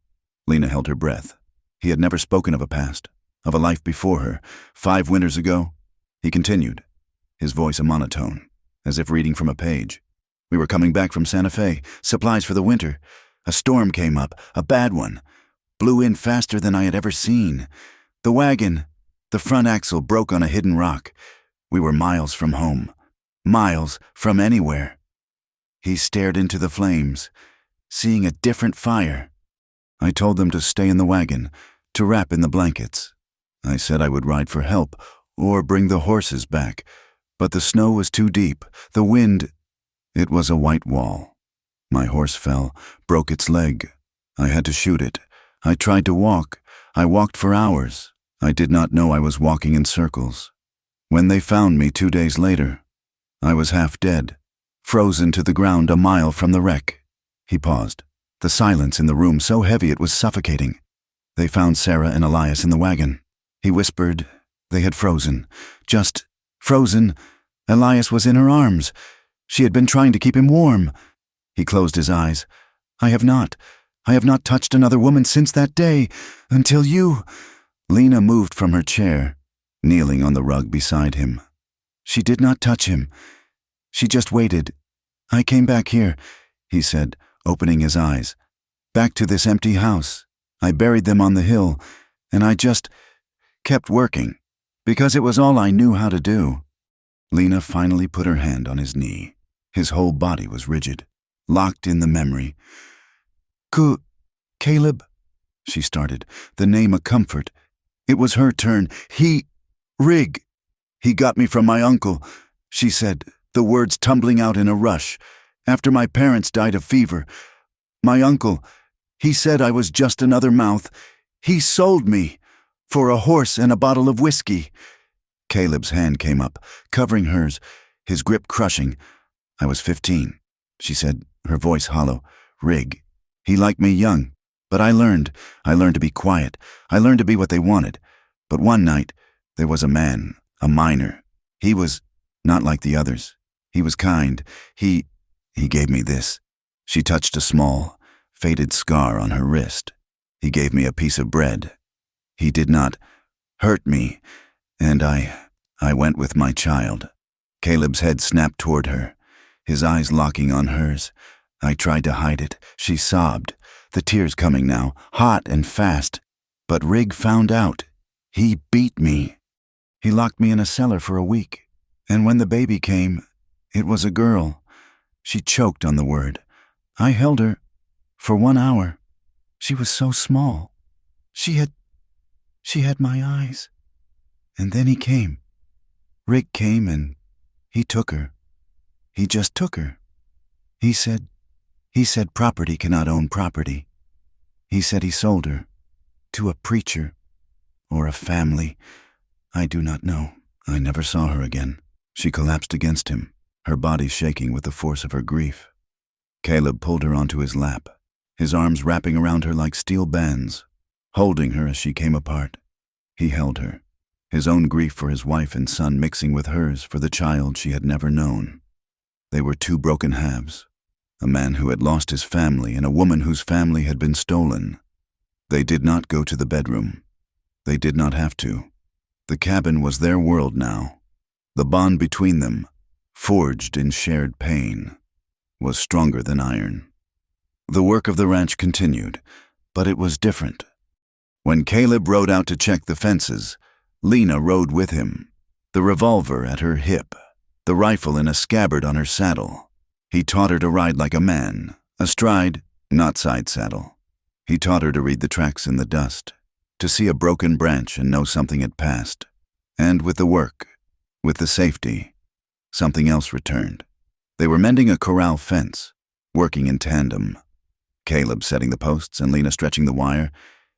Lena held her breath. He had never spoken of a past, of a life before her, 5 winters ago. He continued, his voice a monotone, as if reading from a page. We were coming back from Santa Fe, supplies for the winter. A storm came up, a bad one. Blew in faster than I had ever seen. The wagon, the front axle broke on a hidden rock. We were miles from home, miles from anywhere. He stared into the flames, seeing a different fire. I told them to stay in the wagon, to wrap in the blankets. I said I would ride for help or bring the horses back, but the snow was too deep, the wind, it was a white wall. My horse fell, broke its leg. I had to shoot it. I tried to walk. I walked for hours. I did not know I was walking in circles. When they found me 2 days later, I was half dead, frozen to the ground a mile from the wreck. He paused, the silence in the room so heavy it was suffocating. They found Sarah and Elias in the wagon. He whispered, they had frozen, just frozen. Elias was in her arms. She had been trying to keep him warm. He closed his eyes. I have not touched another woman since that day, until you. Lena moved from her chair, kneeling on the rug beside him. She did not touch him. She just waited. I came back here, he said, opening his eyes. Back to this empty house. I buried them on the hill, and I just kept working, because it was all I knew how to do. Lena finally put her hand on his knee. His whole body was rigid, locked in the memory. Caleb, she started, the name a comfort. It was her turn. Rig. He got me from my uncle, she said, the words tumbling out in a rush. After my parents died of fever. My uncle, he said I was just another mouth. He sold me for a horse and a bottle of whiskey. Caleb's hand came up, covering hers, his grip crushing. I was 15, she said, her voice hollow. Rig. He liked me young, but I learned to be quiet. I learned to be what they wanted. But one night, there was a man, a miner. He was not like the others. He was kind. He gave me this. She touched a small, faded scar on her wrist. He gave me a piece of bread. He did not hurt me, and I went with my child. Caleb's head snapped toward her, his eyes locking on hers. I tried to hide it. She sobbed, the tears coming now, hot and fast. But Rig found out. He beat me. He locked me in a cellar for a week. And when the baby came, it was a girl. She choked on the word. I held her for 1 hour. She was so small. She had my eyes. And then he came. Rig came and he took her. He just took her. He said property cannot own property. He said he sold her to a preacher or a family. I do not know. I never saw her again. She collapsed against him, her body shaking with the force of her grief. Caleb pulled her onto his lap, his arms wrapping around her like steel bands, holding her as she came apart. He held her, his own grief for his wife and son mixing with hers for the child she had never known. They were 2 broken halves, a man who had lost his family and a woman whose family had been stolen. They did not go to the bedroom. They did not have to. The cabin was their world now. The bond between them, forged in shared pain, was stronger than iron. The work of the ranch continued, but it was different. When Caleb rode out to check the fences, Lena rode with him, the revolver at her hip, the rifle in a scabbard on her saddle. He taught her to ride like a man, astride, not side saddle. He taught her to read the tracks in the dust, to see a broken branch and know something had passed. And with the work, with the safety, something else returned. They were mending a corral fence, working in tandem. Caleb setting the posts and Lena stretching the wire.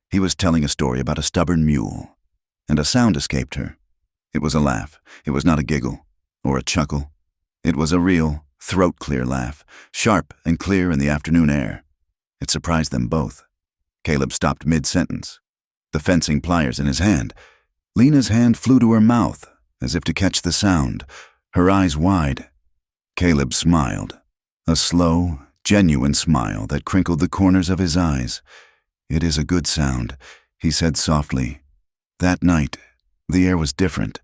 He was telling a story about a stubborn mule. And a sound escaped her. It was a laugh. It was not a giggle or a chuckle. It was a real, throat-clear laugh, sharp and clear in the afternoon air. It surprised them both. Caleb stopped mid-sentence, the fencing pliers in his hand. Lena's hand flew to her mouth, as if to catch the sound, her eyes wide. Caleb smiled, a slow, genuine smile that crinkled the corners of his eyes. "It is a good sound," he said softly. That night, the air was different.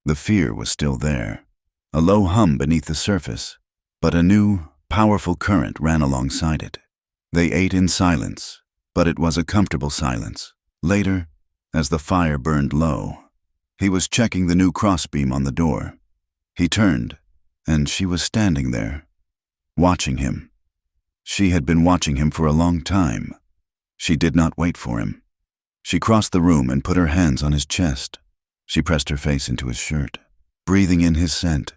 The fear was still there, a low hum beneath the surface, but a new, powerful current ran alongside it. They ate in silence, but it was a comfortable silence. Later, as the fire burned low, he was checking the new crossbeam on the door. He turned, and she was standing there, watching him. She had been watching him for a long time. She did not wait for him. She crossed the room and put her hands on his chest. She pressed her face into his shirt, breathing in his scent.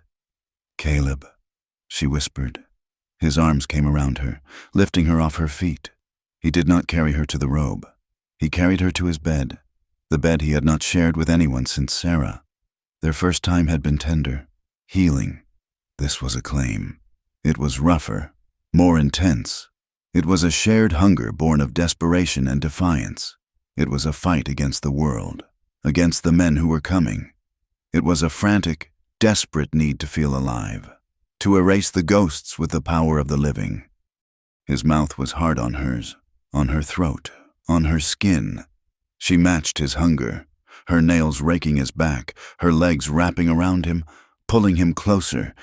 "Caleb," she whispered. His arms came around her, lifting her off her feet. He did not carry her to the robe. He carried her to his bed, the bed he had not shared with anyone since Sarah. Their first time had been tender, healing. This was a claim. It was rougher, more intense. It was a shared hunger born of desperation and defiance. It was a fight against the world, against the men who were coming. It was a frantic, desperate need to feel alive, to erase the ghosts with the power of the living. His mouth was hard on hers, on her throat, on her skin. She matched his hunger, her nails raking his back, her legs wrapping around him, pulling him closer,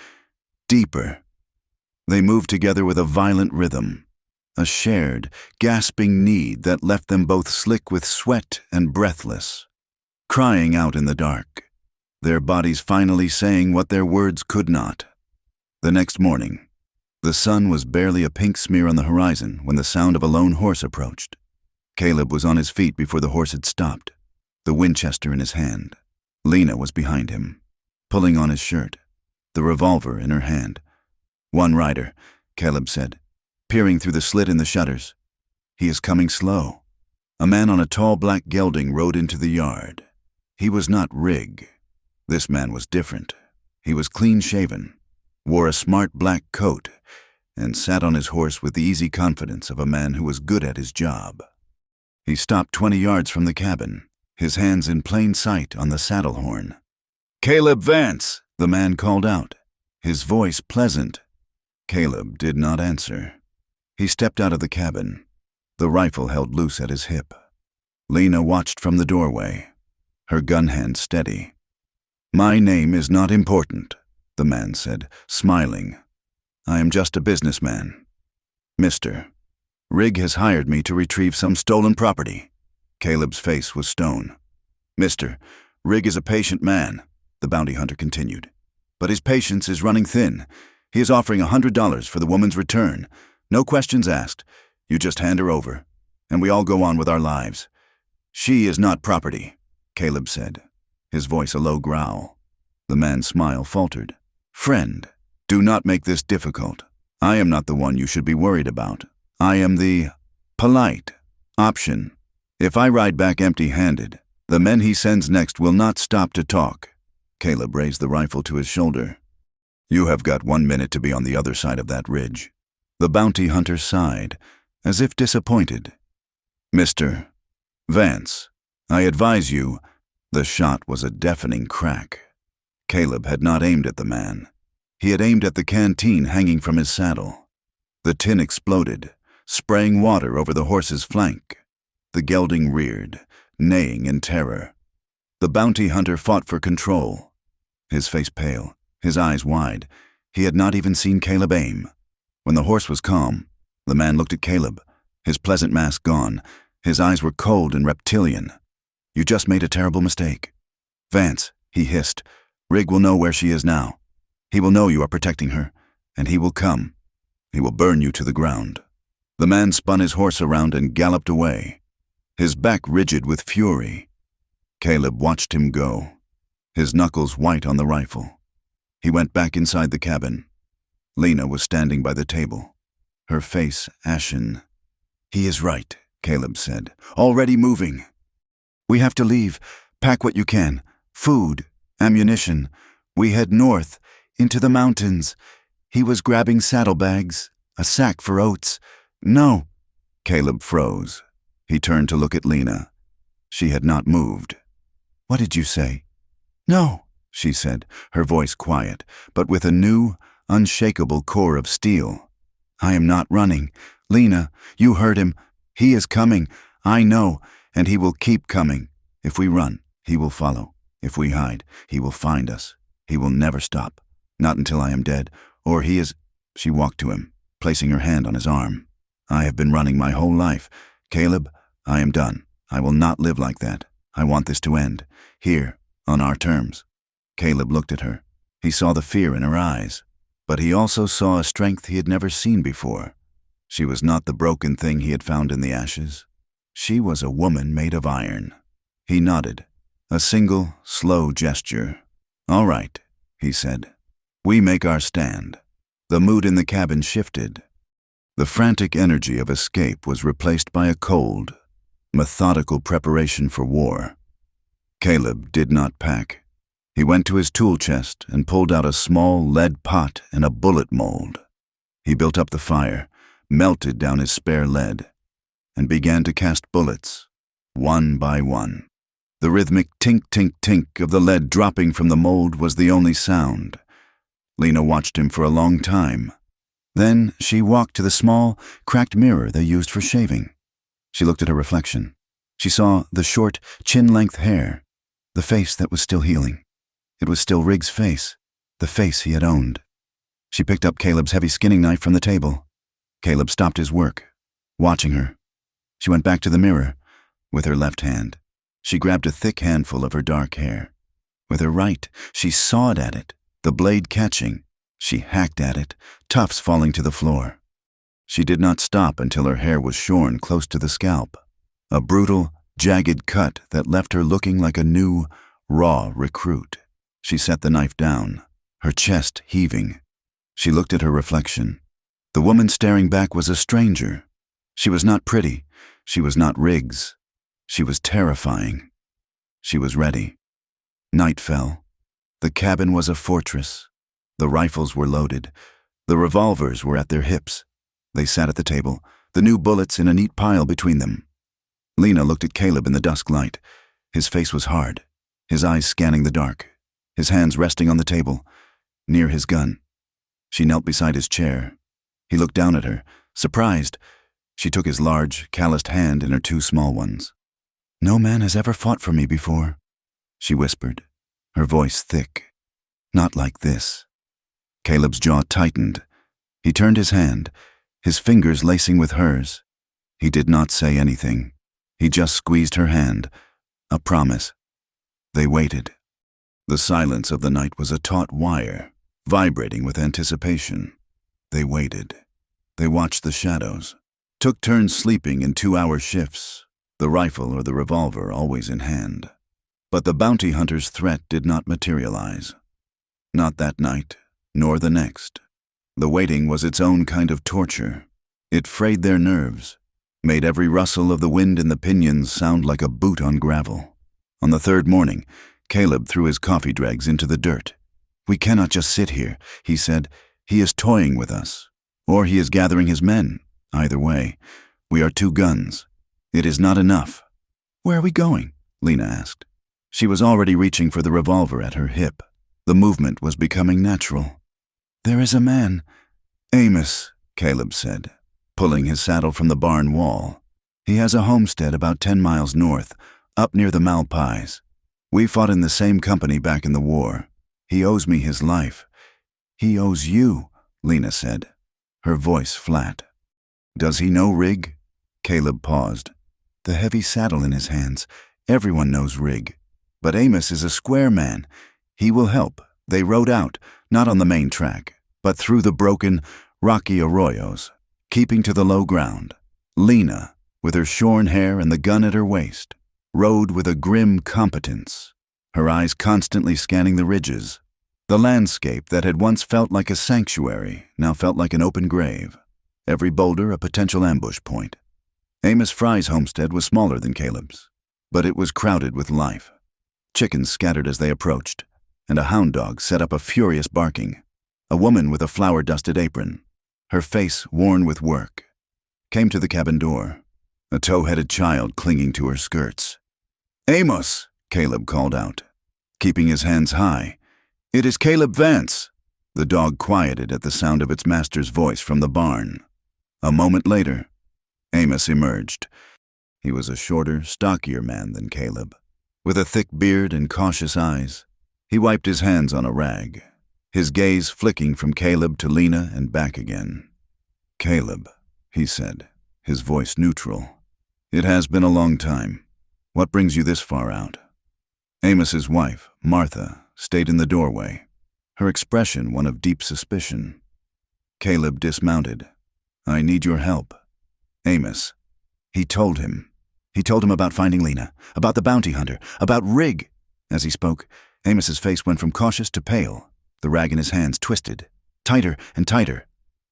deeper. They moved together with a violent rhythm, a shared, gasping need that left them both slick with sweat and breathless, crying out in the dark, their bodies finally saying what their words could not. The next morning, the sun was barely a pink smear on the horizon when the sound of a lone horse approached. Caleb was on his feet before the horse had stopped, the Winchester in his hand. Lena was behind him, pulling on his shirt, the revolver in her hand. "One rider," Caleb said, peering through the slit in the shutters. "He is coming slow." A man on a tall black gelding rode into the yard. He was not Rig. This man was different. He was clean-shaven, wore a smart black coat, and sat on his horse with the easy confidence of a man who was good at his job. He stopped 20 yards from the cabin, his hands in plain sight on the saddle horn. "Caleb Vance," the man called out, his voice pleasant. Caleb did not answer. He stepped out of the cabin, the rifle held loose at his hip. Lena watched from the doorway, her gun hand steady. "My name is not important," the man said, smiling. "I am just a businessman. Mister, Rig has hired me to retrieve some stolen property." Caleb's face was stone. "Mister, Rig is a patient man," the bounty hunter continued. "But his patience is running thin. He is offering $100 for the woman's return. No questions asked. You just hand her over, and we all go on with our lives. She is not property," Caleb said, his voice a low growl. The man's smile faltered. "Friend, do not make this difficult. I am not the one you should be worried about. I am the polite option. If I ride back empty-handed, the men he sends next will not stop to talk." Caleb raised the rifle to his shoulder. "You have got 1 minute to be on the other side of that ridge." The bounty hunter sighed, as if disappointed. "Mr. Vance, I advise you." The shot was a deafening crack. Caleb had not aimed at the man. He had aimed at the canteen hanging from his saddle. The tin exploded, spraying water over the horse's flank. The gelding reared, neighing in terror. The bounty hunter fought for control, his face pale, his eyes wide. He had not even seen Caleb aim. When the horse was calm, the man looked at Caleb, his pleasant mask gone. His eyes were cold and reptilian. "You just made a terrible mistake. Vance," he hissed, "Rig will know where she is now. He will know you are protecting her, and he will come. He will burn you to the ground." The man spun his horse around and galloped away, his back rigid with fury. Caleb watched him go, his knuckles white on the rifle. He went back inside the cabin. Lena was standing by the table, her face ashen, He is right, Caleb said. Already moving. We have to leave. Pack what you can. Food, ammunition. We head north, into the mountains. He was grabbing saddlebags, a sack for oats. No. Caleb froze. He turned to look at Lena. She had not moved. What did you say? No, she said, her voice quiet, but with a new, unshakable core of steel. I am not running. Lena, you heard him. He is coming. I know, and he will keep coming. If we run, he will follow. If we hide, he will find us. He will never stop. Not until I am dead, or he is— She walked to him, placing her hand on his arm. I have been running my whole life. Caleb, I am done. I will not live like that. I want this to end. Here, on our terms. Caleb looked at her. He saw the fear in her eyes, but he also saw a strength he had never seen before. She was not the broken thing he had found in the ashes. She was a woman made of iron. He nodded. A single, slow gesture. All right, he said. We make our stand. The mood in the cabin shifted. The frantic energy of escape was replaced by a cold, methodical preparation for war. Caleb did not pack. He went to his tool chest and pulled out a small lead pot and a bullet mold. He built up the fire, melted down his spare lead, and began to cast bullets, one by one. The rhythmic tink-tink-tink of the lead dropping from the mold was the only sound. Lena watched him for a long time. Then she walked to the small, cracked mirror they used for shaving. She looked at her reflection. She saw the short, chin-length hair, the face that was still healing. It was still Riggs' face, the face he had owned. She picked up Caleb's heavy skinning knife from the table. Caleb stopped his work, watching her. She went back to the mirror. With her left hand, she grabbed a thick handful of her dark hair. With her right, she sawed at it, the blade catching. She hacked at it, tufts falling to the floor. She did not stop until her hair was shorn close to the scalp, a brutal, jagged cut that left her looking like a new, raw recruit. She set the knife down, her chest heaving. She looked at her reflection. The woman staring back was a stranger. She was not pretty. She was not Riggs. She was terrifying. She was ready. Night fell. The cabin was a fortress. The rifles were loaded. The revolvers were at their hips. They sat at the table, the new bullets in a neat pile between them. Lena looked at Caleb in the dusk light. His face was hard, his eyes scanning the dark, his hands resting on the table, near his gun. She knelt beside his chair. He looked down at her, surprised. She took his large, calloused hand in her two small ones. No man has ever fought for me before, she whispered, her voice thick. Not like this. Caleb's jaw tightened. He turned his hand, his fingers lacing with hers. He did not say anything. He just squeezed her hand. A promise. They waited. The silence of the night was a taut wire, vibrating with anticipation. They waited. They watched the shadows, took turns sleeping in 2-hour shifts, the rifle or the revolver always in hand. But the bounty hunter's threat did not materialize. Not that night, nor the next. The waiting was its own kind of torture. It frayed their nerves, made every rustle of the wind in the pinions sound like a boot on gravel. On the third morning, Caleb threw his coffee dregs into the dirt. We cannot just sit here, he said. He is toying with us. Or he is gathering his men. Either way, we are 2 guns. It is not enough. Where are we going? Lena asked. She was already reaching for the revolver at her hip. The movement was becoming natural. There is a man. Amos, Caleb said, pulling his saddle from the barn wall. He has a homestead about 10 miles north, up near the Malpais. We fought in the same company back in the war. He owes me his life. He owes you, Lena said, her voice flat. Does he know Rig? Caleb paused. The heavy saddle in his hands. Everyone knows Rig. But Amos is a square man. He will help. They rode out, not on the main track, but through the broken, rocky arroyos, keeping to the low ground. Lena, with her shorn hair and the gun at her waist, rode with a grim competence, her eyes constantly scanning the ridges. The landscape that had once felt like a sanctuary now felt like an open grave, every boulder a potential ambush point. Amos Fry's homestead was smaller than Caleb's, but it was crowded with life. Chickens scattered as they approached, and a hound dog set up a furious barking. A woman with a flour-dusted apron, her face worn with work, came to the cabin door, a tow-headed child clinging to her skirts. "Amos!" Caleb called out, keeping his hands high. "It is Caleb Vance!" The dog quieted at the sound of its master's voice from the barn. A moment later, Amos emerged. He was a shorter, stockier man than Caleb, with a thick beard and cautious eyes. He wiped his hands on a rag, his gaze flicking from Caleb to Lena and back again. "Caleb," he said, his voice neutral. "It has been a long time. What brings you this far out?" Amos's wife, Martha, stayed in the doorway, her expression one of deep suspicion. Caleb dismounted. "I need your help." "Amos." He told him about finding Lena, about the bounty hunter, about Rig. As he spoke, Amos's face went from cautious to pale. The rag in his hands twisted, tighter and tighter.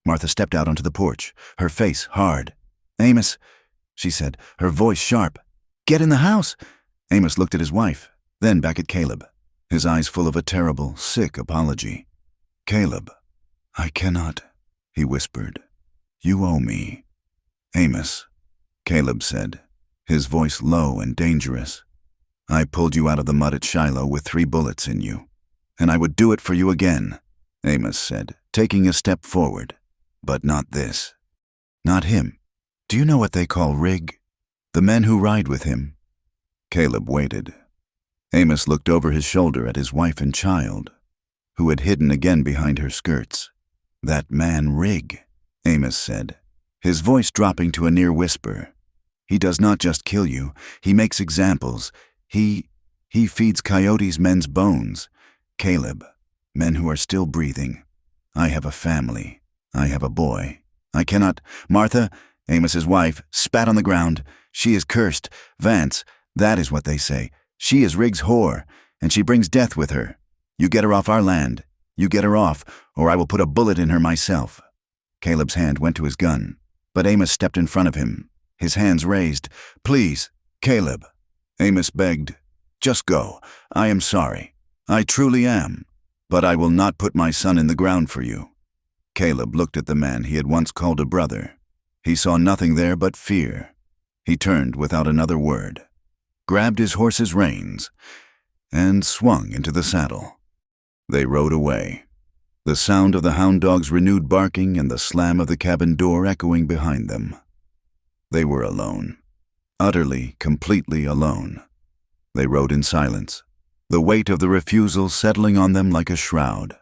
Martha stepped out onto the porch, her face hard. "Amos," she said, her voice sharp. "Get in the house." Amos looked at his wife, then back at Caleb, his eyes full of a terrible, sick apology. "Caleb, I cannot," he whispered. "You owe me." "Amos," Caleb said, his voice low and dangerous. "I pulled you out of the mud at Shiloh with 3 bullets in you, and I would do it for you again," Amos said, taking a step forward. "But not this. Not him. Do you know what they call Rig? The men who ride with him?" Caleb waited. Amos looked over his shoulder at his wife and child, who had hidden again behind her skirts. "That man Rig," Amos said, his voice dropping to a near whisper. "He does not just kill you, he makes examples. He feeds coyotes men's bones. Caleb, men who are still breathing. I have a family. I have a boy. I cannot—" Martha, Amos's wife, spat on the ground. "She is cursed. Vance, that is what they say. She is Rig's whore, and she brings death with her. You get her off our land. You get her off, or I will put a bullet in her myself." Caleb's hand went to his gun, but Amos stepped in front of him, his hands raised. "Please, Caleb," Amos begged. "Just go. I am sorry. I truly am. But I will not put my son in the ground for you." Caleb looked at the man he had once called a brother. He saw nothing there but fear. He turned without another word, grabbed his horse's reins, and swung into the saddle. They rode away, the sound of the hound dog's renewed barking and the slam of the cabin door echoing behind them. They were alone, utterly, completely alone. They rode in silence, the weight of the refusal settling on them like a shroud.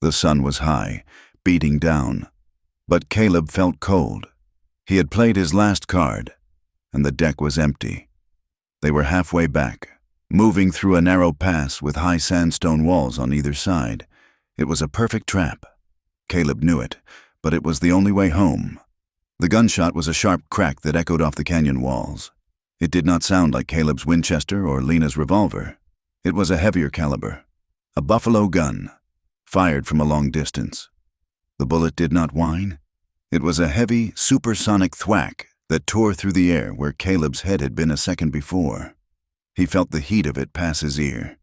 The sun was high, beating down, but Caleb felt cold. He had played his last card, and the deck was empty. They were halfway back, moving through a narrow pass with high sandstone walls on either side. It was a perfect trap. Caleb knew it, but it was the only way home. The gunshot was a sharp crack that echoed off the canyon walls. It did not sound like Caleb's Winchester or Lena's revolver. It was a heavier caliber, a buffalo gun, fired from a long distance. The bullet did not whine. It was a heavy, supersonic thwack that tore through the air where Caleb's head had been a second before. He felt the heat of it pass his ear.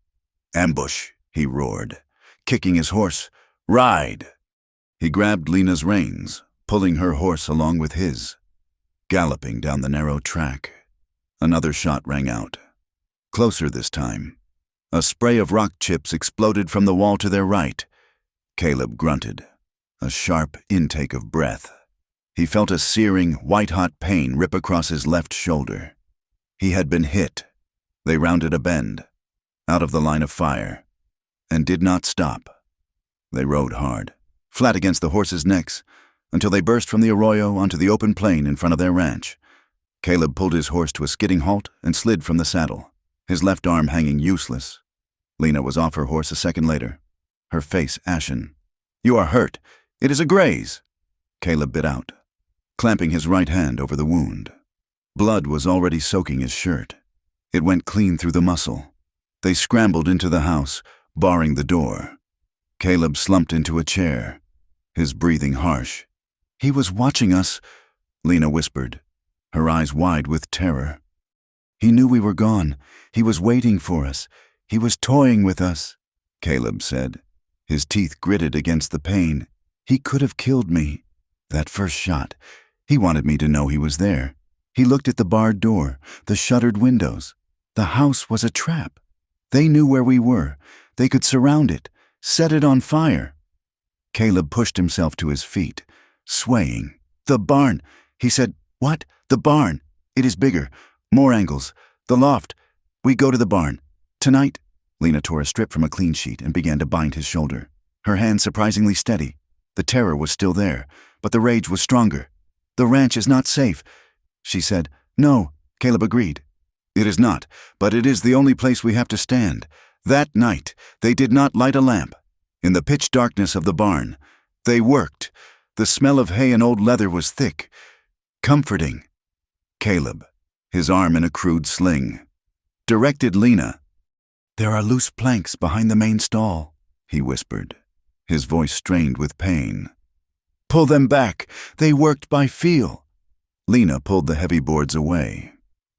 "Ambush," he roared, kicking his horse. "Ride!" He grabbed Lena's reins, pulling her horse along with his, galloping down the narrow track. Another shot rang out. Closer this time. A spray of rock chips exploded from the wall to their right. Caleb grunted, a sharp intake of breath. He felt a searing, white-hot pain rip across his left shoulder. He had been hit. They rounded a bend, out of the line of fire, and did not stop. They rode hard, flat against the horses' necks, until they burst from the arroyo onto the open plain in front of their ranch. Caleb pulled his horse to a skidding halt and slid from the saddle, his left arm hanging useless. Lena was off her horse a second later, her face ashen. "You are hurt. It is a graze," Caleb bit out, clamping his right hand over the wound. Blood was already soaking his shirt. It went clean through the muscle. They scrambled into the house, barring the door. Caleb slumped into a chair, his breathing harsh. "He was watching us," Lena whispered, her eyes wide with terror. "He knew we were gone. He was waiting for us. He was toying with us," Caleb said. His teeth gritted against the pain. "He could have killed me. That first shot, he wanted me to know he was there. He looked at the barred door, the shuttered windows. The house was a trap. They knew where we were. They could surround it, set it on fire." Caleb pushed himself to his feet, swaying. "The barn," he said. "What? The barn. It is bigger. More angles. The loft. We go to the barn. Tonight." Lena tore a strip from a clean sheet and began to bind his shoulder. Her hand surprisingly steady. The terror was still there, but the rage was stronger. "The ranch is not safe," she said. "No," Caleb agreed. "It is not, but it is the only place we have to stand." That night, they did not light a lamp. In the pitch darkness of the barn, they worked. The smell of hay and old leather was thick, comforting. Caleb, his arm in a crude sling, directed Lena. "There are loose planks behind the main stall," he whispered, his voice strained with pain. "Pull them back. They worked by feel." Lena pulled the heavy boards away,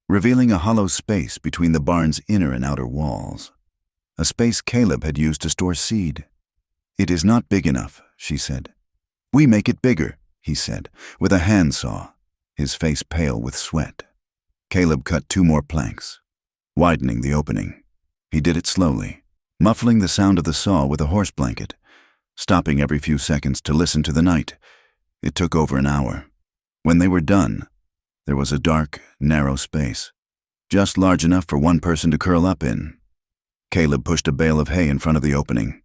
revealing a hollow space between the barn's inner and outer walls, a space Caleb had used to store seed. "It is not big enough," she said. "We make it bigger," he said, with a handsaw, his face pale with sweat. Caleb cut 2 more planks, widening the opening. He did it slowly, muffling the sound of the saw with a horse blanket, stopping every few seconds to listen to the night. It took over an hour. When they were done, there was a dark, narrow space, just large enough for one person to curl up in. Caleb pushed a bale of hay in front of the opening.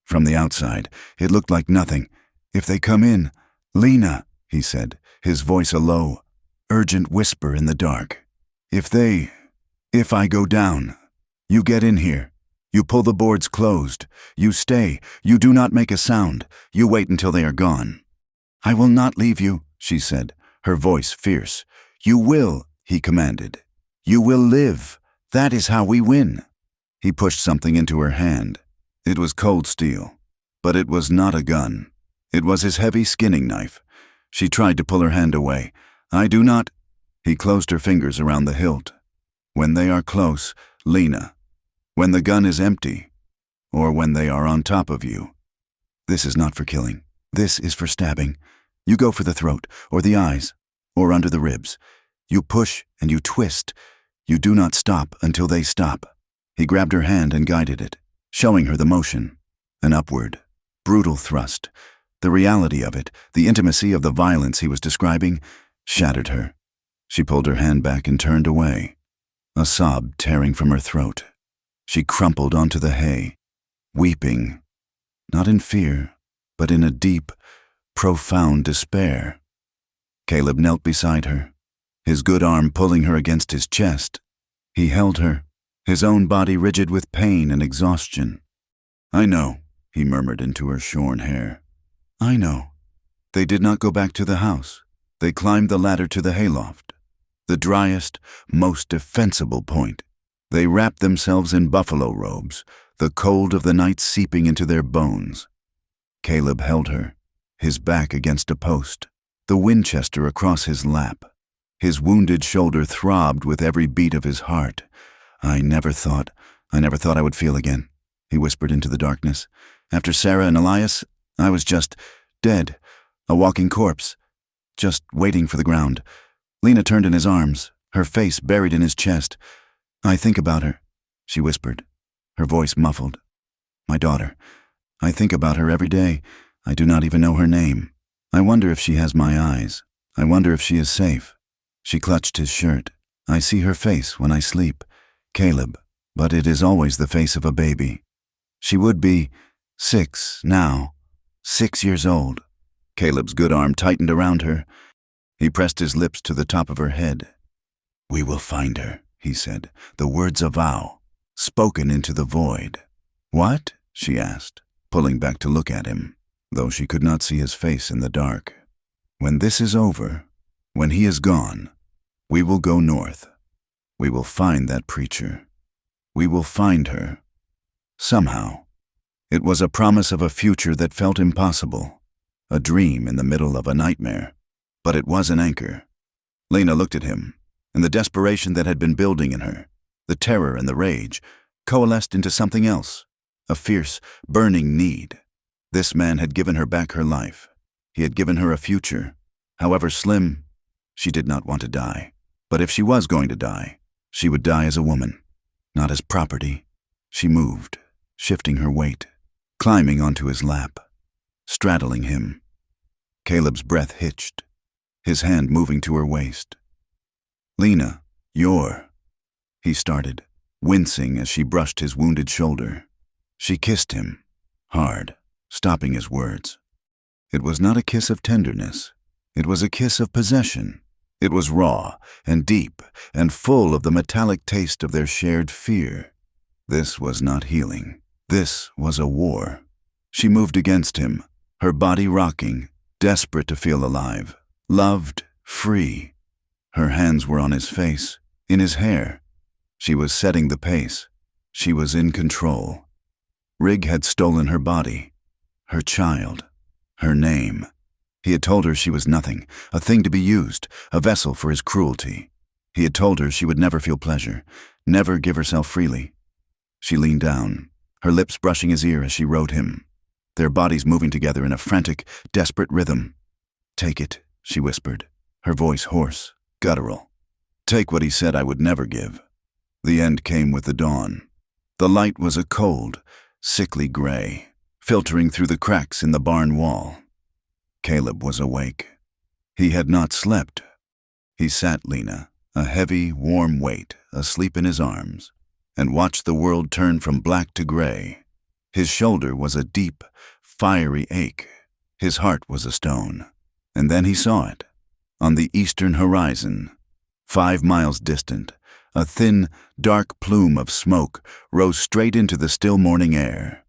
From the outside, it looked like nothing. "If they come in, Lena," he said, his voice a low, urgent whisper in the dark. If I go down, you get in here. You pull the boards closed. You stay. You do not make a sound. You wait until they are gone." "I will not leave you," she said, her voice fierce. "You will," he commanded. "You will live. That is how we win." He pushed something into her hand. It was cold steel, but it was not a gun. It was his heavy skinning knife. She tried to pull her hand away. "I do not." He closed her fingers around the hilt. "When they are close, Lena. When the gun is empty, or when they are on top of you. This is not for killing. This is for stabbing. You go for the throat, or the eyes, or under the ribs. You push and you twist. You do not stop until they stop." He grabbed her hand and guided it, showing her the motion. An upward, brutal thrust. The reality of it, the intimacy of the violence he was describing, shattered her. She pulled her hand back and turned away, a sob tearing from her throat. She crumpled onto the hay, weeping, not in fear, but in a deep, profound despair. Caleb knelt beside her, his good arm pulling her against his chest. He held her, his own body rigid with pain and exhaustion. "I know," he murmured into her shorn hair. "I know." They did not go back to the house. They climbed the ladder to the hayloft, the driest, most defensible point. They wrapped themselves in buffalo robes, the cold of the night seeping into their bones. Caleb held her, his back against a post, the Winchester across his lap. His wounded shoulder throbbed with every beat of his heart. I never thought I would feel again," he whispered into the darkness. "After Sarah and Elias, I was just dead, a walking corpse, just waiting for the ground." Lena turned in his arms, her face buried in his chest. "I think about her," she whispered, her voice muffled. "My daughter. I think about her every day. I do not even know her name. I wonder if she has my eyes. I wonder if she is safe." She clutched his shirt. "I see her face when I sleep, Caleb, but it is always the face of a baby. She would be 6 now, 6 years old." Caleb's good arm tightened around her. He pressed his lips to the top of her head. "We will find her," he said, the words a vow, spoken into the void. "What?" she asked, pulling back to look at him, though she could not see his face in the dark. "When this is over, when he is gone, we will go north. We will find that preacher. We will find her. Somehow." It was a promise of a future that felt impossible, a dream in the middle of a nightmare, but it was an anchor. Lena looked at him, and the desperation that had been building in her, the terror and the rage, coalesced into something else, a fierce, burning need. This man had given her back her life. He had given her a future. However slim, she did not want to die. But if she was going to die, she would die as a woman, not as property. She moved, shifting her weight, climbing onto his lap, straddling him. Caleb's breath hitched, his hand moving to her waist. "Lena, you're—" he started, wincing as she brushed his wounded shoulder. She kissed him, hard, stopping his words. It was not a kiss of tenderness. It was a kiss of possession. It was raw and deep and full of the metallic taste of their shared fear. This was not healing. This was a war. She moved against him, her body rocking, desperate to feel alive, loved, free. Her hands were on his face, in his hair. She was setting the pace. She was in control. Rig had stolen her body, her child, her name. He had told her she was nothing, a thing to be used, a vessel for his cruelty. He had told her she would never feel pleasure, never give herself freely. She leaned down, her lips brushing his ear as she rode him, their bodies moving together in a frantic, desperate rhythm. "Take it," she whispered, her voice hoarse, guttural. "Take what he said I would never give." The end came with the dawn. The light was a cold, sickly gray, filtering through the cracks in the barn wall. Caleb was awake. He had not slept. He sat Lena, a heavy, warm weight, asleep in his arms, and watched the world turn from black to gray. His shoulder was a deep, fiery ache. His heart was a stone. And then he saw it. On the eastern horizon, 5 miles distant, a thin, dark plume of smoke rose straight into the still morning air.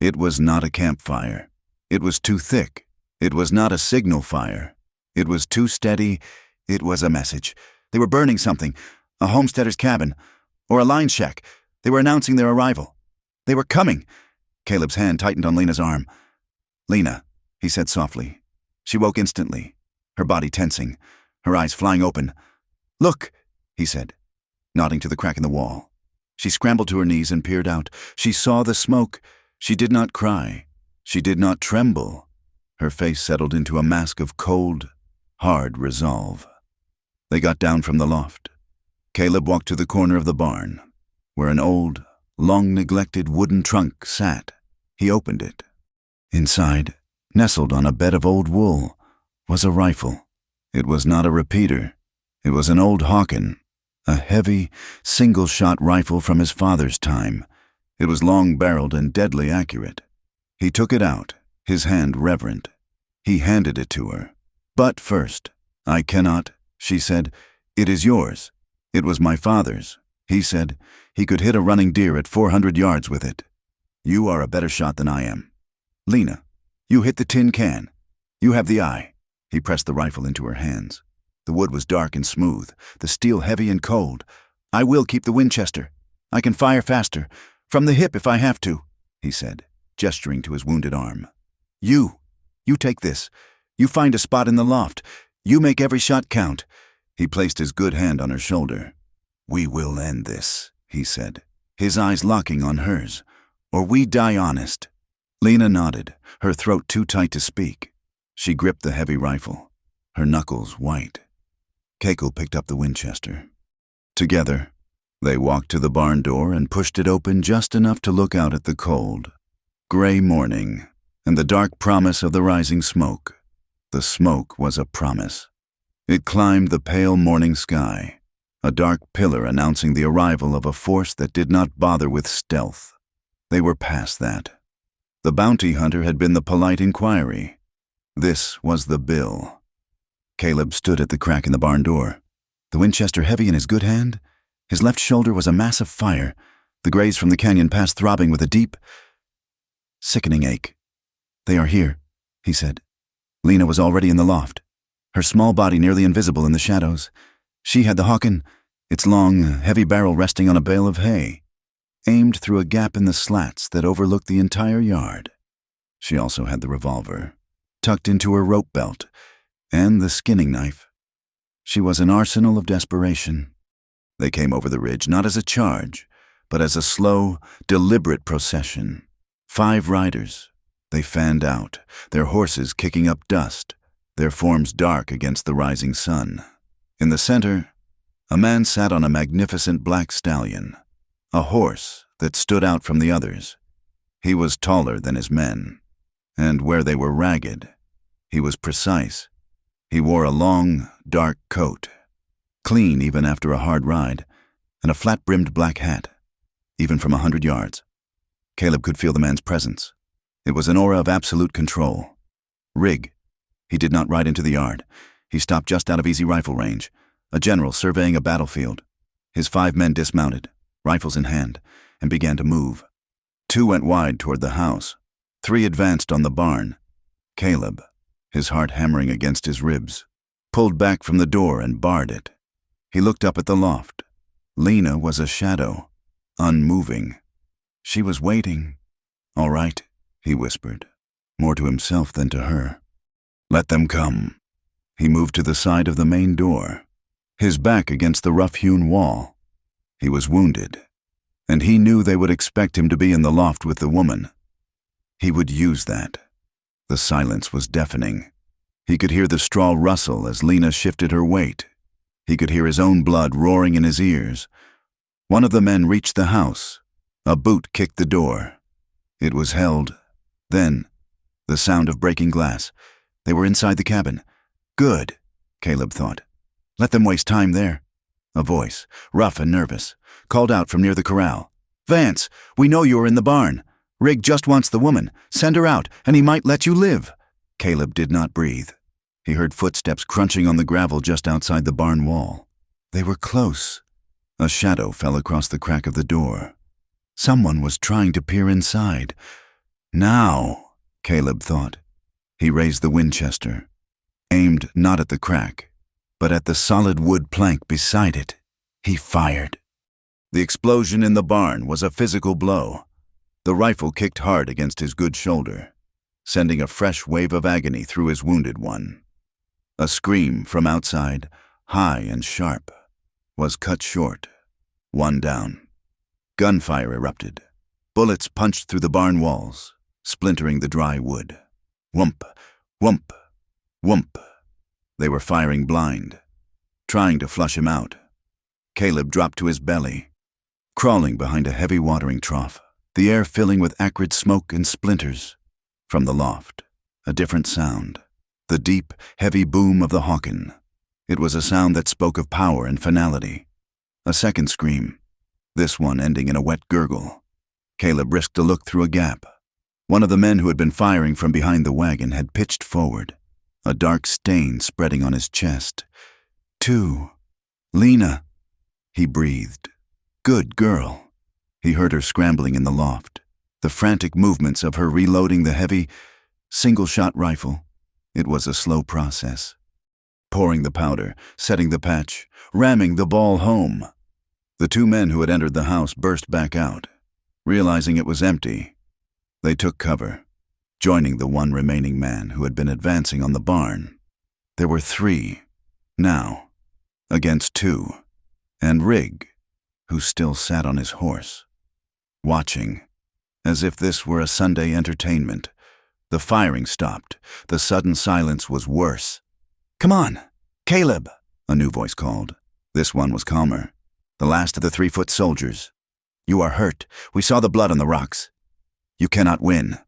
It was not a campfire. It was too thick. It was not a signal fire. It was too steady. It was a message. They were burning something, a homesteader's cabin, or a line shack. They were announcing their arrival. They were coming. Caleb's hand tightened on Lena's arm. "Lena," he said softly. She woke instantly, her body tensing, her eyes flying open. "Look," he said, nodding to the crack in the wall. She scrambled to her knees and peered out. She saw the smoke. She did not cry. She did not tremble. Her face settled into a mask of cold, hard resolve. They got down from the loft. Caleb walked to the corner of the barn, where an old, long-neglected wooden trunk sat. He opened it. Inside, nestled on a bed of old wool, was a rifle. It was not a repeater. It was an old Hawken, a heavy, single-shot rifle from his father's time. It was long-barreled and deadly accurate. He took it out, his hand reverent. He handed it to her. "But first, I cannot," she said. "It is yours. It was my father's." He said he could hit a running deer at 400 yards with it. "You are a better shot than I am. Lena, you hit the tin can. You have the eye." He pressed the rifle into her hands. The wood was dark and smooth, the steel heavy and cold. "I will keep the Winchester. I can fire faster, from the hip if I have to," he said, gesturing to his wounded arm. You take this. You find a spot in the loft. You make every shot count." He placed his good hand on her shoulder. "We will end this," he said, his eyes locking on hers, "or we die honest." Lena nodded, her throat too tight to speak. She gripped the heavy rifle, her knuckles white. Keiko picked up the Winchester. Together, they walked to the barn door and pushed it open just enough to look out at the cold, gray morning and the dark promise of the rising smoke. The smoke was a promise. It climbed the pale morning sky, a dark pillar announcing the arrival of a force that did not bother with stealth. They were past that. The bounty hunter had been the polite inquiry. This was the bill. Caleb stood at the crack in the barn door, the Winchester heavy in his good hand. His left shoulder was a mass of fire, the grays from the canyon pass throbbing with a deep, sickening ache. "They are here," he said. Lena was already in the loft, her small body nearly invisible in the shadows. She had the Hawken, its long, heavy barrel resting on a bale of hay, aimed through a gap in the slats that overlooked the entire yard. She also had the revolver, tucked into her rope belt, and the skinning knife. She was an arsenal of desperation. They came over the ridge not as a charge, but as a slow, deliberate procession. 5 riders. They fanned out, their horses kicking up dust, their forms dark against the rising sun. In the center, a man sat on a magnificent black stallion, a horse that stood out from the others. He was taller than his men, and where they were ragged, he was precise. He wore a long, dark coat, clean even after a hard ride, and a flat-brimmed black hat, even from 100 yards. Caleb could feel the man's presence. It was an aura of absolute control. Rig. He did not ride into the yard. He stopped just out of easy rifle range, a general surveying a battlefield. His 5 men dismounted, rifles in hand, and began to move. 2 went wide toward the house. 3 advanced on the barn. Caleb, his heart hammering against his ribs, pulled back from the door and barred it. He looked up at the loft. Lena was a shadow, unmoving. She was waiting. "All right," he whispered, more to himself than to her. "Let them come." He moved to the side of the main door, his back against the rough-hewn wall. He was wounded, and he knew they would expect him to be in the loft with the woman. He would use that. The silence was deafening. He could hear the straw rustle as Lena shifted her weight. He could hear his own blood roaring in his ears. One of the men reached the house. A boot kicked the door. It was held. Then, the sound of breaking glass. They were inside the cabin. Good, Caleb thought. Let them waste time there. A voice, rough and nervous, called out from near the corral. "Vance, we know you are in the barn. Rig just wants the woman. Send her out, and he might let you live." Caleb did not breathe. He heard footsteps crunching on the gravel just outside the barn wall. They were close. A shadow fell across the crack of the door. Someone was trying to peer inside. Now, Caleb thought. He raised the Winchester, aimed not at the crack, but at the solid wood plank beside it. He fired. The explosion in the barn was a physical blow. The rifle kicked hard against his good shoulder, sending a fresh wave of agony through his wounded one. A scream from outside, high and sharp, was cut short. One down. Gunfire erupted. Bullets punched through the barn walls, splintering the dry wood. Whump, whump, whump. They were firing blind, trying to flush him out. Caleb dropped to his belly, crawling behind a heavy watering trough, the air filling with acrid smoke and splinters. From the loft, a different sound, the deep, heavy boom of the Hawken. It was a sound that spoke of power and finality. A second scream, this one ending in a wet gurgle. Caleb risked a look through a gap. One of the men who had been firing from behind the wagon had pitched forward, a dark stain spreading on his chest. "Two. Lena," he breathed. "Good girl." He heard her scrambling in the loft, the frantic movements of her reloading the heavy, single-shot rifle. It was a slow process. Pouring the powder, setting the patch, ramming the ball home. The 2 men who had entered the house burst back out. Realizing it was empty, they took cover, joining the one remaining man who had been advancing on the barn. There were 3, now, against 2, and Rig, who still sat on his horse, watching, as if this were a Sunday entertainment. The firing stopped. The sudden silence was worse. "Come on, Caleb," a new voice called. This one was calmer. The last of the 3-foot soldiers. "You are hurt. We saw the blood on the rocks. You cannot win."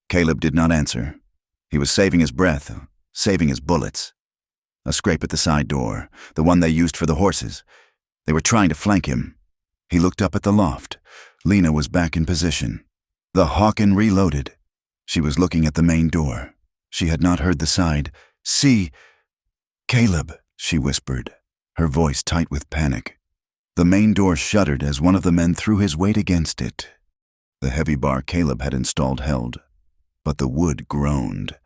Caleb did not answer. He was saving his breath, saving his bullets. A scrape at the side door, the one they used for the horses. They were trying to flank him. He looked up at the loft. Lena was back in position. The Hawken reloaded. She was looking at the main door. She had not heard the side. "See, Caleb," she whispered, her voice tight with panic. The main door shuddered as one of the men threw his weight against it. The heavy bar Caleb had installed held, but the wood groaned.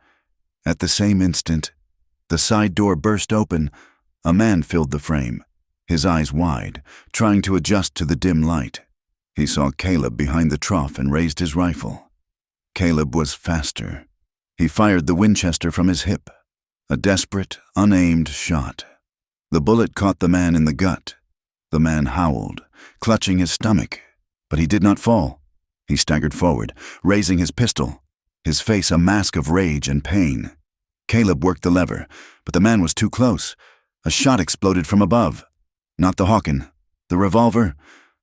At the same instant, the side door burst open. A man filled the frame, his eyes wide, trying to adjust to the dim light. He saw Caleb behind the trough and raised his rifle. Caleb was faster. He fired the Winchester from his hip, a desperate, unaimed shot. The bullet caught the man in the gut. The man howled, clutching his stomach, but he did not fall. He staggered forward, raising his pistol, his face a mask of rage and pain. Caleb worked the lever, but the man was too close. A shot exploded from above. Not the Hawken. The revolver.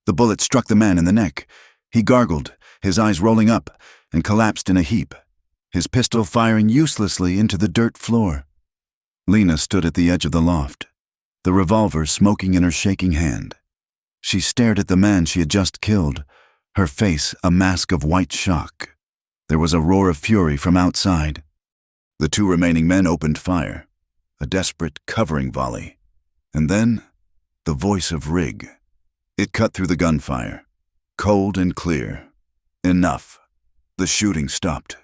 The bullet struck the man in the neck. He gargled, his eyes rolling up, and collapsed in a heap, his pistol firing uselessly into the dirt floor. Lena stood at the edge of the loft, the revolver smoking in her shaking hand. She stared at the man she had just killed, her face a mask of white shock. There was a roar of fury from outside. The two remaining men opened fire, a desperate covering volley. And then, the voice of Rigg. It cut through the gunfire, cold and clear. Enough. The shooting stopped.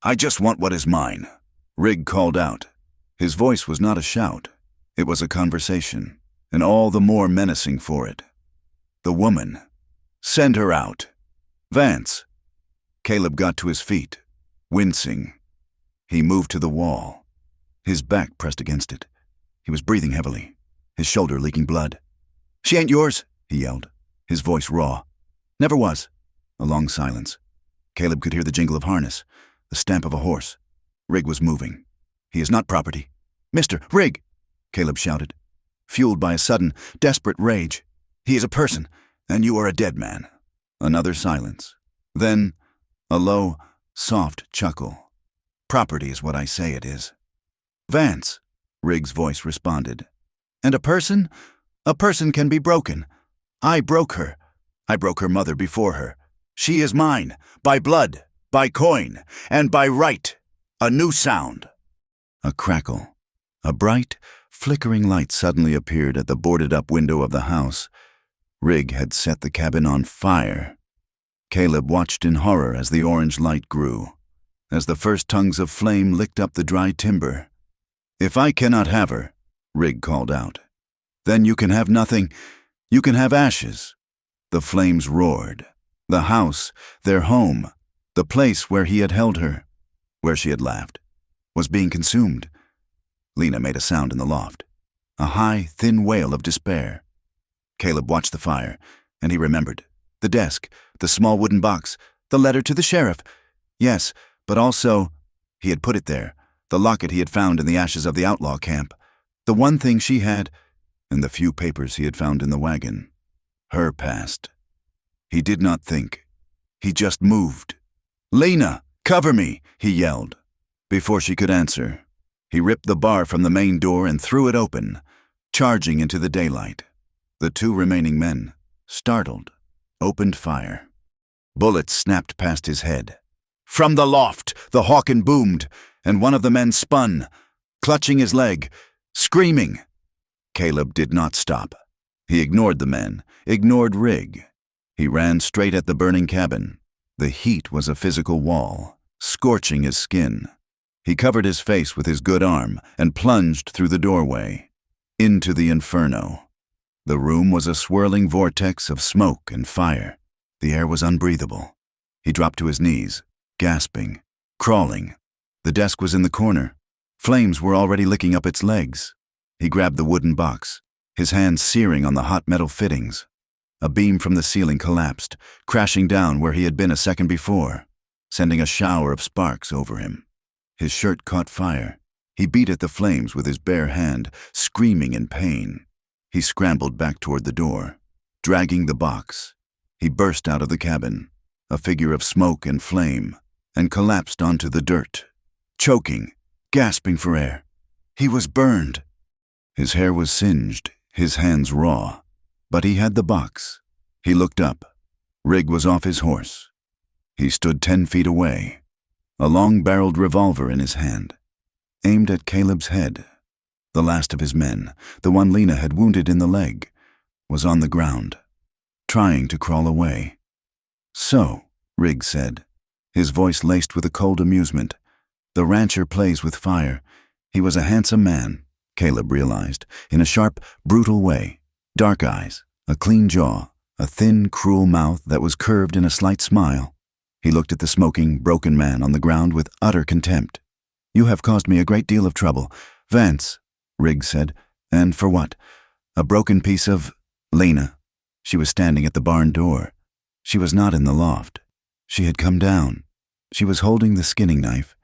"I just want what is mine," Rigg called out. His voice was not a shout. It was a conversation, and all the more menacing for it. The woman. "Send her out." "Vance." Caleb got to his feet, wincing. He moved to the wall, his back pressed against it. He was breathing heavily, his shoulder leaking blood. "She ain't yours," he yelled, his voice raw. "Never was." A long silence. Caleb could hear the jingle of harness, the stamp of a horse. Rigg was moving. "He is not property." "Mr. Rigg!" Caleb shouted, fueled by a sudden, desperate rage. "He is a person, and you are a dead man." Another silence. Then, a low, soft chuckle. "Property is what I say it is." "Vance," Rigg's voice responded. "And a person? A person can be broken. I broke her. I broke her mother before her. She is mine, by blood, by coin, and by right. A new sound." A crackle. A bright, flickering light suddenly appeared at the boarded-up window of the house. Rigg had set the cabin on fire. Caleb watched in horror as the orange light grew, as the first tongues of flame licked up the dry timber. "If I cannot have her," Rigg called out, "then you can have nothing. You can have ashes." The flames roared. The house, their home, the place where he had held her, where she had laughed, was being consumed. Lena made a sound in the loft, a high, thin wail of despair. Caleb watched the fire, and he remembered. The desk, the small wooden box, the letter to the sheriff. Yes, but also, he had put it there, the locket he had found in the ashes of the outlaw camp, the one thing she had, and the few papers he had found in the wagon. Her past. He did not think. He just moved. "Lena, cover me," he yelled. Before she could answer, he ripped the bar from the main door and threw it open, charging into the daylight. The two remaining men, startled, opened fire. Bullets snapped past his head. From the loft, the Hawken boomed, and one of the men spun, clutching his leg, screaming. Caleb did not stop. He ignored the men, ignored Rigg. He ran straight at the burning cabin. The heat was a physical wall, scorching his skin. He covered his face with his good arm and plunged through the doorway, into the inferno. The room was a swirling vortex of smoke and fire. The air was unbreathable. He dropped to his knees, gasping, crawling. The desk was in the corner. Flames were already licking up its legs. He grabbed the wooden box, his hands searing on the hot metal fittings. A beam from the ceiling collapsed, crashing down where he had been a second before, sending a shower of sparks over him. His shirt caught fire. He beat at the flames with his bare hand, screaming in pain. He scrambled back toward the door, dragging the box. He burst out of the cabin, a figure of smoke and flame, and collapsed onto the dirt, choking, gasping for air. He was burned. His hair was singed, his hands raw. But he had the box. He looked up. Rigg was off his horse. He stood 10 feet away, a long-barreled revolver in his hand, aimed at Caleb's head. The last of his men, the one Lena had wounded in the leg, was on the ground, trying to crawl away. "So," Rigg said, his voice laced with a cold amusement, "the rancher plays with fire." He was a handsome man, Caleb realized, in a sharp, brutal way. Dark eyes, a clean jaw, a thin, cruel mouth that was curved in a slight smile. He looked at the smoking, broken man on the ground with utter contempt. "You have caused me a great deal of trouble. Vance," Rigg said, And for what? A broken piece of Lena. She was standing at the barn door. She was not in the loft. She had come down. She was holding the skinning knife.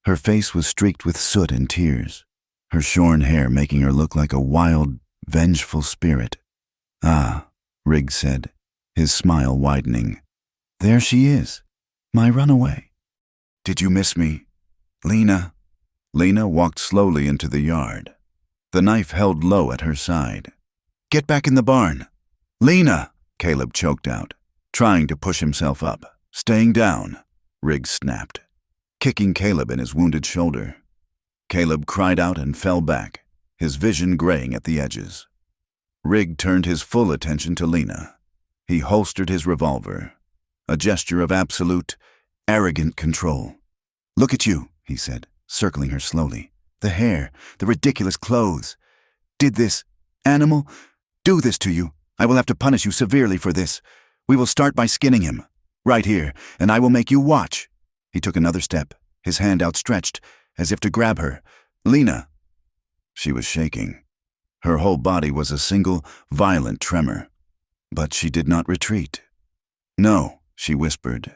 Her face was streaked with soot and tears, her shorn hair making her look like a wild, vengeful spirit. "Ah," Riggs said, his smile widening. "There she is, my runaway." "Did you miss me, Lena?" Lena walked slowly into the yard, the knife held low at her side. "Get back in the barn." "Lena!" Caleb choked out, trying to push himself up. "Staying down," Riggs snapped, kicking Caleb in his wounded shoulder. Caleb cried out and fell back, his vision graying at the edges. Riggs turned his full attention to Lena. He holstered his revolver, a gesture of absolute, arrogant control. "Look at you," he said, circling her slowly. "The hair, the ridiculous clothes. Did this animal do this to you? I will have to punish you severely for this. We will start by skinning him, right here, and I will make you watch." He took another step, his hand outstretched, as if to grab her. "Lena!" She was shaking. Her whole body was a single, violent tremor. But she did not retreat. "No," she whispered.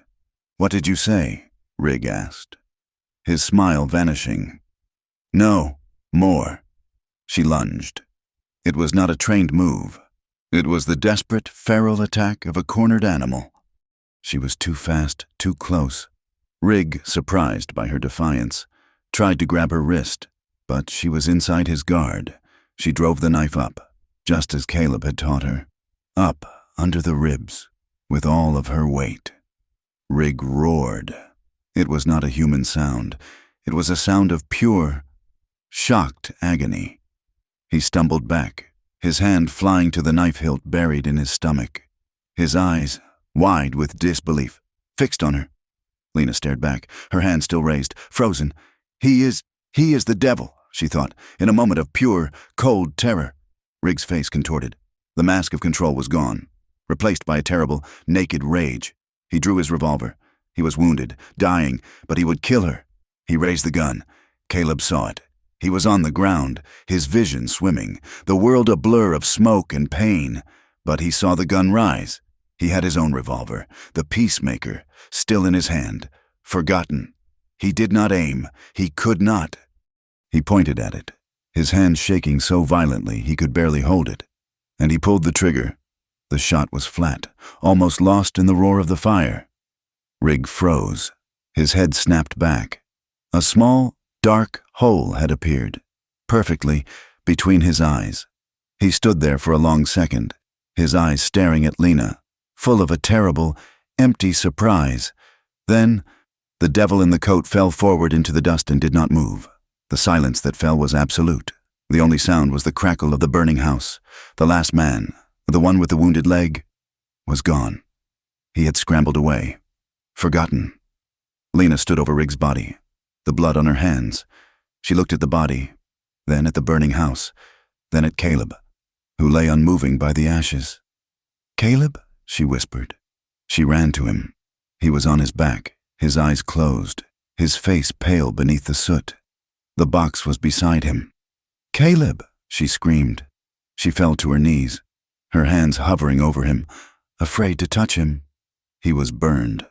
"What did you say?" Riggs asked, his smile vanishing. "No, more." She lunged. It was not a trained move. It was the desperate, feral attack of a cornered animal. She was too fast, too close. Riggs, surprised by her defiance, tried to grab her wrist, but she was inside his guard. She drove the knife up, just as Caleb had taught her. Up, under the ribs, with all of her weight. Riggs roared. It was not a human sound. It was a sound of pure, shocked agony. He stumbled back, his hand flying to the knife hilt buried in his stomach. His eyes, wide with disbelief, fixed on her. Lena stared back, her hand still raised, frozen. He is the devil, she thought, in a moment of pure, cold terror. Riggs' face contorted. The mask of control was gone, replaced by a terrible, naked rage. He drew his revolver. He was wounded, dying, but he would kill her. He raised the gun. Caleb saw it. He was on the ground, his vision swimming, the world a blur of smoke and pain. But he saw the gun rise. He had his own revolver, the peacemaker, still in his hand, forgotten. He did not aim. He could not. He pointed at it, his hand shaking so violently he could barely hold it. And he pulled the trigger. The shot was flat, almost lost in the roar of the fire. Riggs froze. His head snapped back. A small, dark hole had appeared, perfectly between his eyes. He stood there for a long second, his eyes staring at Lena, full of a terrible, empty surprise. Then, the devil in the coat fell forward into the dust and did not move. The silence that fell was absolute. The only sound was the crackle of the burning house. The last man, the one with the wounded leg, was gone. He had scrambled away, forgotten. Lena stood over Riggs' body, the blood on her hands. She looked at the body, then at the burning house, then at Caleb, who lay unmoving by the ashes. "Caleb?" she whispered. She ran to him. He was on his back, his eyes closed, his face pale beneath the soot. The box was beside him. "Caleb!" she screamed. She fell to her knees, her hands hovering over him, afraid to touch him. He was burned.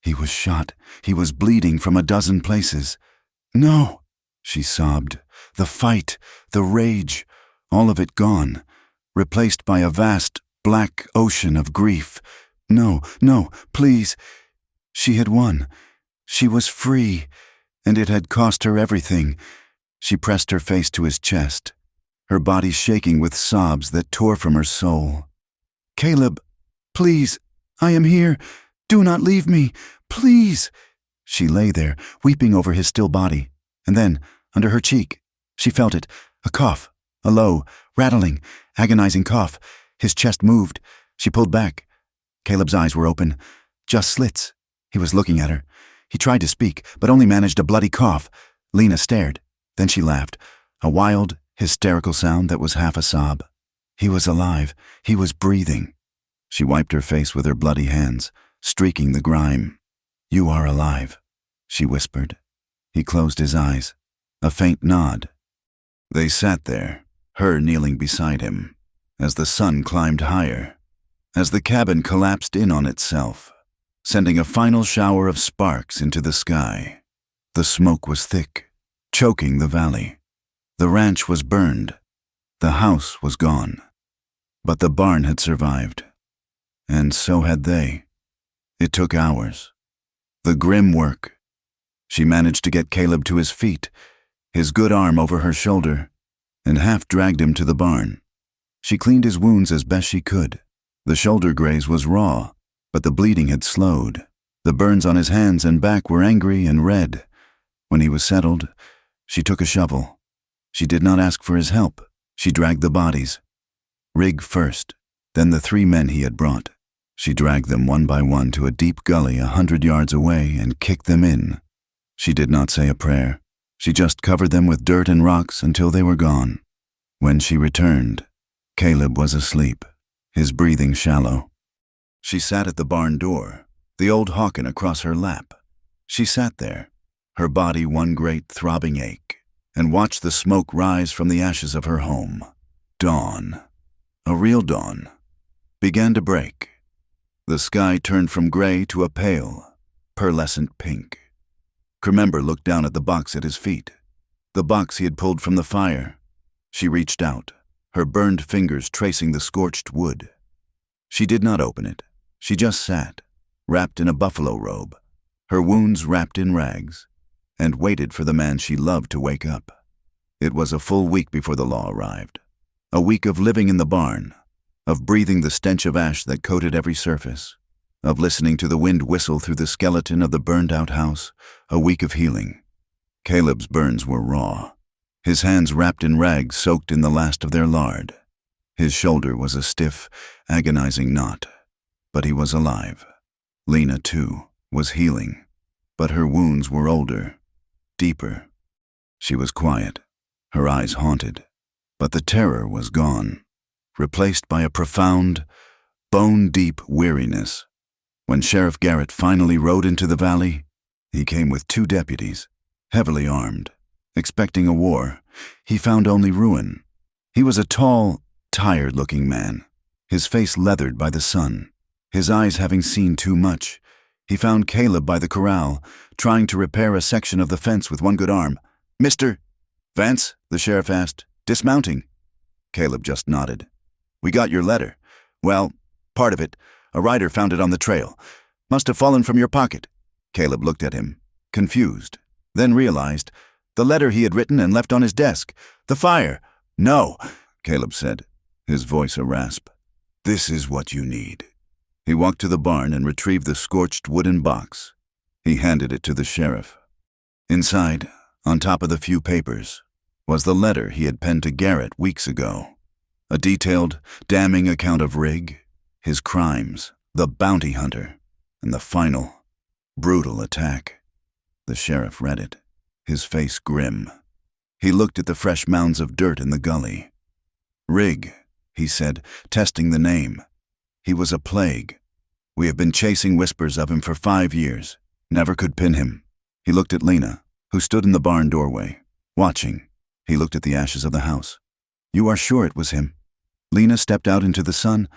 He was shot. He was bleeding from a dozen places. "No!" she sobbed. The fight, the rage, all of it gone, replaced by a vast, black ocean of grief. "No, no, please." She had won. She was free, and it had cost her everything. She pressed her face to his chest, her body shaking with sobs that tore from her soul. "Caleb, please, I am here. Do not leave me, please." She lay there, weeping over his still body, and then, under her cheek, she felt it, a cough, a low, rattling, agonizing cough. His chest moved. She pulled back. Caleb's eyes were open, just slits. He was looking at her. He tried to speak, but only managed a bloody cough. Lena stared. Then she laughed, a wild, hysterical sound that was half a sob. He was alive. He was breathing. She wiped her face with her bloody hands, streaking the grime. "You are alive," she whispered. He closed his eyes. A faint nod. They sat there, her kneeling beside him, as the sun climbed higher, as the cabin collapsed in on itself, sending a final shower of sparks into the sky. The smoke was thick, choking the valley. The ranch was burned. The house was gone. But the barn had survived. And so had they. It took hours. The grim work. She managed to get Caleb to his feet, his good arm over her shoulder, and half dragged him to the barn. She cleaned his wounds as best she could. The shoulder graze was raw, but the bleeding had slowed. The burns on his hands and back were angry and red. When he was settled, she took a shovel. She did not ask for his help. She dragged the bodies. Rig first, then the 3 men he had brought. She dragged them one by one to a deep gully 100 yards away and kicked them in. She did not say a prayer. She just covered them with dirt and rocks until they were gone. When she returned, Caleb was asleep, his breathing shallow. She sat at the barn door, the old Hawken across her lap. She sat there, her body one great throbbing ache, and watched the smoke rise from the ashes of her home. Dawn, a real dawn, began to break. The sky turned from gray to a pale, pearlescent pink. Cremember looked down at the box at his feet, the box he had pulled from the fire. She reached out, her burned fingers tracing the scorched wood. She did not open it. She just sat, wrapped in a buffalo robe, her wounds wrapped in rags, and waited for the man she loved to wake up. It was a full week before the law arrived. A week of living in the barn, of breathing the stench of ash that coated every surface, of listening to the wind whistle through the skeleton of the burned-out house, a week of healing. Caleb's burns were raw, his hands wrapped in rags soaked in the last of their lard. His shoulder was a stiff, agonizing knot, but he was alive. Lena, too, was healing, but her wounds were older, deeper. She was quiet, her eyes haunted, but the terror was gone, replaced by a profound, bone-deep weariness. When Sheriff Garrett finally rode into the valley, he came with 2 deputies, heavily armed. Expecting a war, he found only ruin. He was a tall, tired-looking man, his face leathered by the sun, his eyes having seen too much. He found Caleb by the corral, trying to repair a section of the fence with one good arm. "Mr. Vance?" the sheriff asked, dismounting. Caleb just nodded. "We got your letter. Well, part of it. A rider found it on the trail. Must have fallen from your pocket." Caleb looked at him, confused, then realized the letter he had written and left on his desk. "The fire." "No," Caleb said, his voice a rasp. "This is what you need." He walked to the barn and retrieved the scorched wooden box. He handed it to the sheriff. Inside, on top of the few papers, was the letter he had penned to Garrett weeks ago. A detailed, damning account of Rig, his crimes, the bounty hunter, and the final, brutal attack. The sheriff read it, his face grim. He looked at the fresh mounds of dirt in the gully. "Rig," he said, testing the name. "He was a plague. We have been chasing whispers of him for 5 years. Never could pin him." He looked at Lena, who stood in the barn doorway, watching. He looked at the ashes of the house. "You are sure it was him?" Lena stepped out into the sun.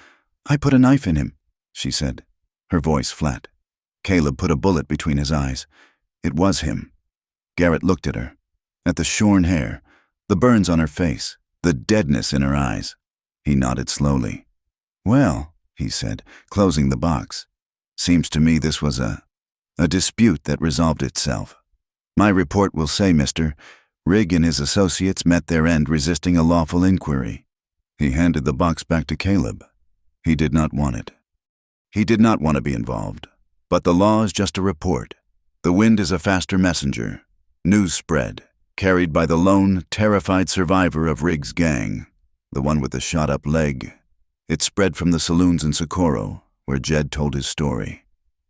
"I put a knife in him," she said, her voice flat. Caleb put a bullet between his eyes. It was him. Garrett looked at her, at the shorn hair, the burns on her face, the deadness in her eyes. He nodded slowly. "Well," he said, closing the box, "seems to me this was a dispute that resolved itself. My report will say, Mr. Rig and his associates met their end resisting a lawful inquiry." He handed the box back to Caleb. He did not want it. He did not want to be involved. But the law is just a report. The wind is a faster messenger. News spread, carried by the lone, terrified survivor of Rig's gang, the one with the shot-up leg. It spread from the saloons in Socorro, where Jed told his story,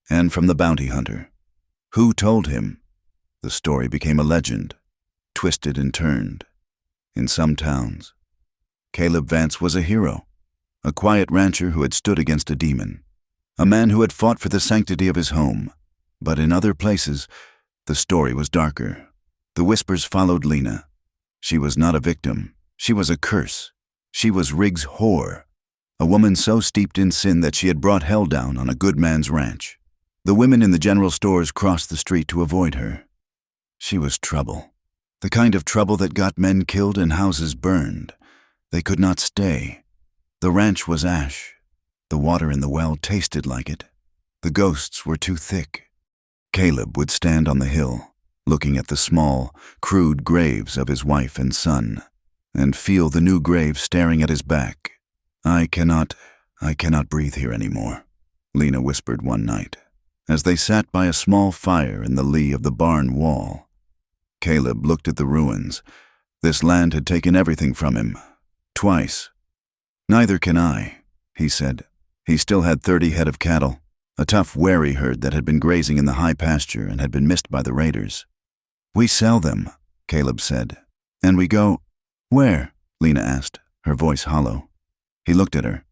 and from the bounty hunter. Who told him? The story became a legend, twisted and turned. In some towns, Caleb Vance was a hero, a quiet rancher who had stood against a demon, a man who had fought for the sanctity of his home. But in other places, the story was darker. The whispers followed Lena. She was not a victim. She was a curse. She was Riggs' whore, a woman so steeped in sin that she had brought hell down on a good man's ranch. The women in the general stores crossed the street to avoid her. She was trouble. The kind of trouble that got men killed and houses burned. They could not stay. The ranch was ash. The water in the well tasted like it. The ghosts were too thick. Caleb would stand on the hill, looking at the small, crude graves of his wife and son, and feel the new grave staring at his back. I cannot breathe here anymore," Lena whispered one night, as they sat by a small fire in the lee of the barn wall. Caleb looked at the ruins. This land had taken everything from him. Twice. "Neither can I," he said. He still had 30 head of cattle, a tough, wary herd that had been grazing in the high pasture and had been missed by the raiders. "We sell them," Caleb said. "And we go—" "Where?" Lena asked, her voice hollow. He looked at her,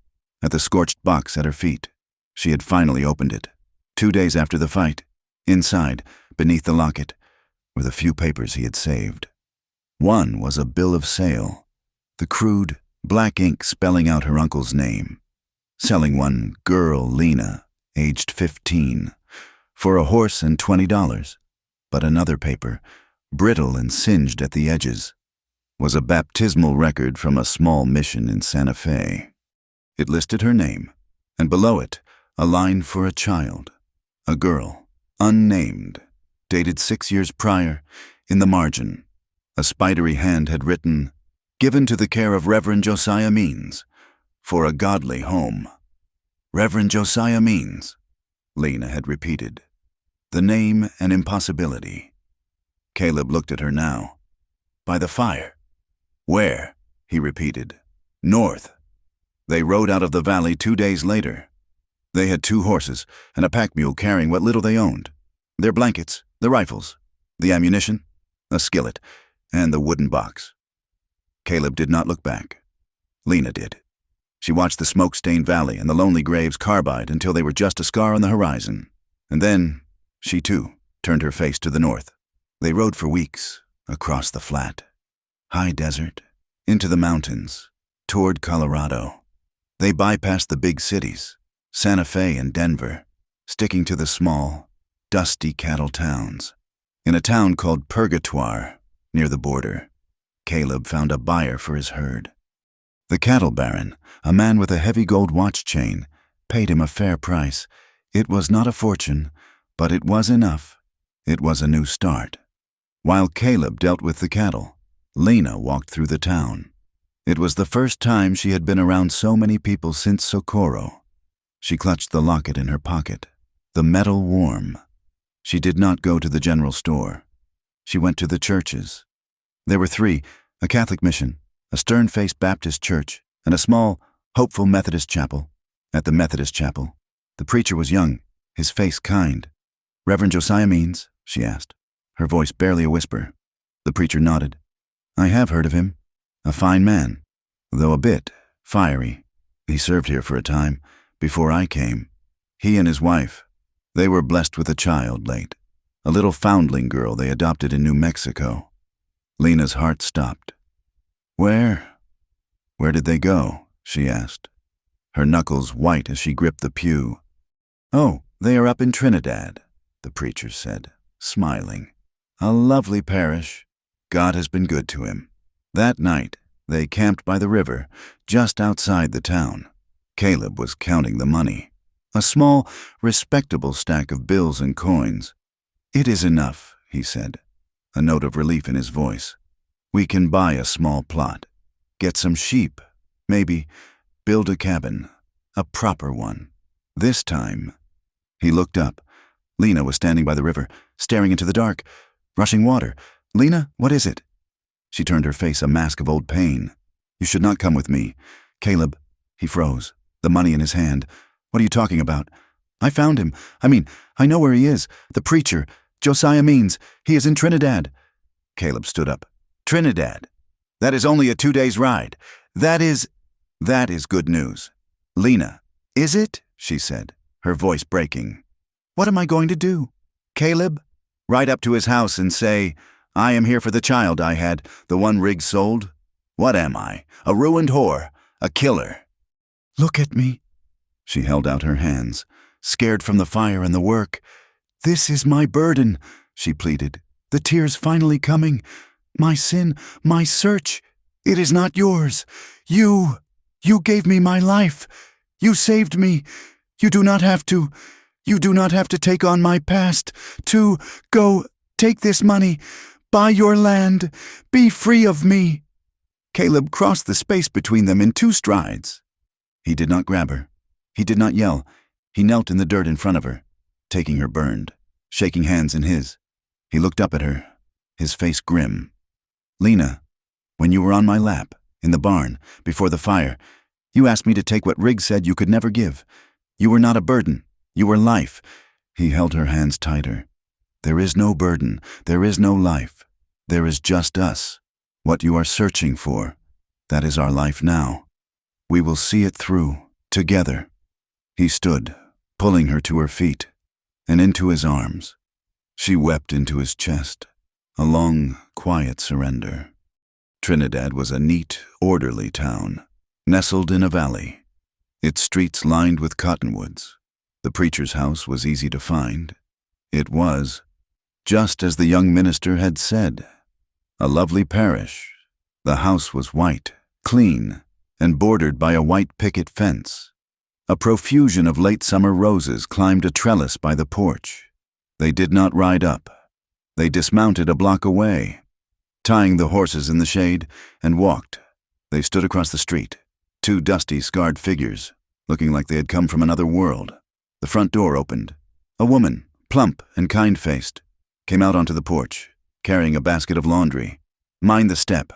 at the scorched box at her feet. She had finally opened it. 2 days after the fight, inside, beneath the locket, were the few papers he had saved. One was a bill of sale, the crude, black ink spelling out her uncle's name. Selling one girl, Lena, aged 15, for a horse and $20. But another paper, brittle and singed at the edges, was a baptismal record from a small mission in Santa Fe. It listed her name, and below it, a line for a child, a girl, unnamed, dated 6 years prior. In the margin, a spidery hand had written, "Given to the care of Reverend Josiah Means, for a godly home." Reverend Josiah Means, Lena had repeated. The name an impossibility. Caleb looked at her now. "By the fire." "Where?" he repeated. "North." They rode out of the valley 2 days later. They had 2 horses and a pack mule carrying what little they owned. Their blankets, the rifles, the ammunition, a skillet, and the wooden box. Caleb did not look back. Lena did. She watched the smoke-stained valley and the lonely graves carbide until they were just a scar on the horizon. And then, she too, turned her face to the north. They rode for weeks, across the flat, high desert, into the mountains, toward Colorado. They bypassed the big cities, Santa Fe and Denver, sticking to the small, dusty cattle towns. In a town called Purgatoire, near the border, Caleb found a buyer for his herd. The cattle baron, a man with a heavy gold watch chain, paid him a fair price. It was not a fortune, but it was enough. It was a new start. While Caleb dealt with the cattle, Lena walked through the town. It was the first time she had been around so many people since Socorro. She clutched the locket in her pocket, the metal warm. She did not go to the general store. She went to the churches. There were 3, a Catholic mission, a stern-faced Baptist church, and a small, hopeful Methodist chapel. At the Methodist chapel, the preacher was young, his face kind. "Reverend Josiah Means?" she asked, her voice barely a whisper. The preacher nodded. "I have heard of him. A fine man, though a bit fiery. He served here for a time, before I came. He and his wife, they were blessed with a child late, a little foundling girl they adopted in New Mexico." Lena's heart stopped. Where did they go?" she asked, her knuckles white as she gripped the pew. "Oh, they are up in Trinidad," the preacher said, smiling. "A lovely parish. God has been good to him." That night, they camped by the river, just outside the town. Caleb was counting the money. A small, respectable stack of bills and coins. "It is enough," he said, a note of relief in his voice. "We can buy a small plot, get some sheep, maybe build a cabin, a proper one. This time." He looked up. Lena was standing by the river, staring into the dark. "Rushing water. Lena, what is it?" She turned her face a mask of old pain. "You should not come with me. Caleb." He froze, the money in his hand. "What are you talking about?" "I found him. I know where he is. The preacher, Josiah Means. He is in Trinidad." Caleb stood up. "Trinidad? That is only a 2 days' ride. That is good news." "Lena." "Is it?" she said, her voice breaking. "What am I going to do?" "Caleb, ride up to his house and say, 'I am here for the child I had, the one Riggs sold.' What am I? A ruined whore? A killer? Look at me. She held out her hands, scared from the fire and the work. This is my burden, she pleaded. The tears finally coming. My sin, my search. It is not yours. You gave me my life. You saved me. You do not have to take on my past. Go, take this money. Buy your land. Be free of me. Caleb crossed the space between them in 2 strides. He did not grab her. He did not yell. He knelt in the dirt in front of her, taking her burned, shaking hands in his. He looked up at her, his face grim. Lena, when you were on my lap, in the barn, before the fire, you asked me to take what Riggs said you could never give. You were not a burden. You were life. He held her hands tighter. There is no burden. There is no life. There is just us. What you are searching for, that is our life now. We will see it through, together. He stood, pulling her to her feet, and into his arms. She wept into his chest, a long, quiet surrender. Trinidad was a neat, orderly town, nestled in a valley, its streets lined with cottonwoods. The preacher's house was easy to find. It was, just as the young minister had said, a lovely parish. The house was white, clean, and bordered by a white picket fence. A profusion of late summer roses climbed a trellis by the porch. They did not ride up. They dismounted a block away, tying the horses in the shade, and walked. They stood across the street, 2 dusty, scarred figures, looking like they had come from another world. The front door opened. A woman, plump and kind-faced, came out onto the porch, carrying a basket of laundry. Mind the step.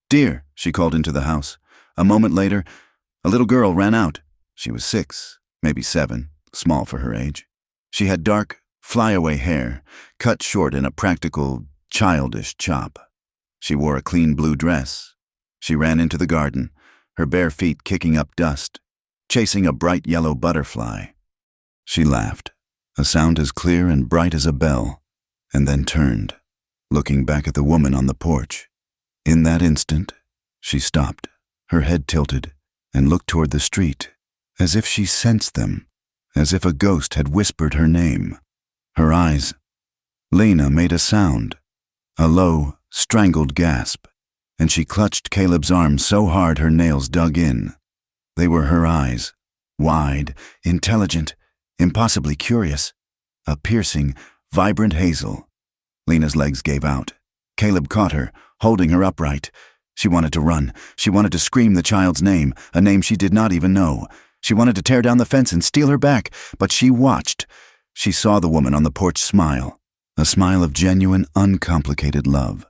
Dear, she called into the house. A moment later, a little girl ran out. She was 6, maybe 7, small for her age. She had dark, flyaway hair, cut short in a practical, childish chop. She wore a clean blue dress. She ran into the garden, her bare feet kicking up dust, chasing a bright yellow butterfly. She laughed, a sound as clear and bright as a bell, and then turned, looking back at the woman on the porch. In that instant, she stopped, her head tilted, and looked toward the street, as if she sensed them, as if a ghost had whispered her name. Her eyes. Lena made a sound, a low, strangled gasp, and she clutched Caleb's arm so hard her nails dug in. They were her eyes, wide, intelligent, impossibly curious, a piercing, vibrant hazel. Lena's legs gave out. Caleb caught her, holding her upright. She wanted to run. She wanted to scream the child's name, a name she did not even know. She wanted to tear down the fence and steal her back, but she watched. She saw the woman on the porch smile, a smile of genuine, uncomplicated love.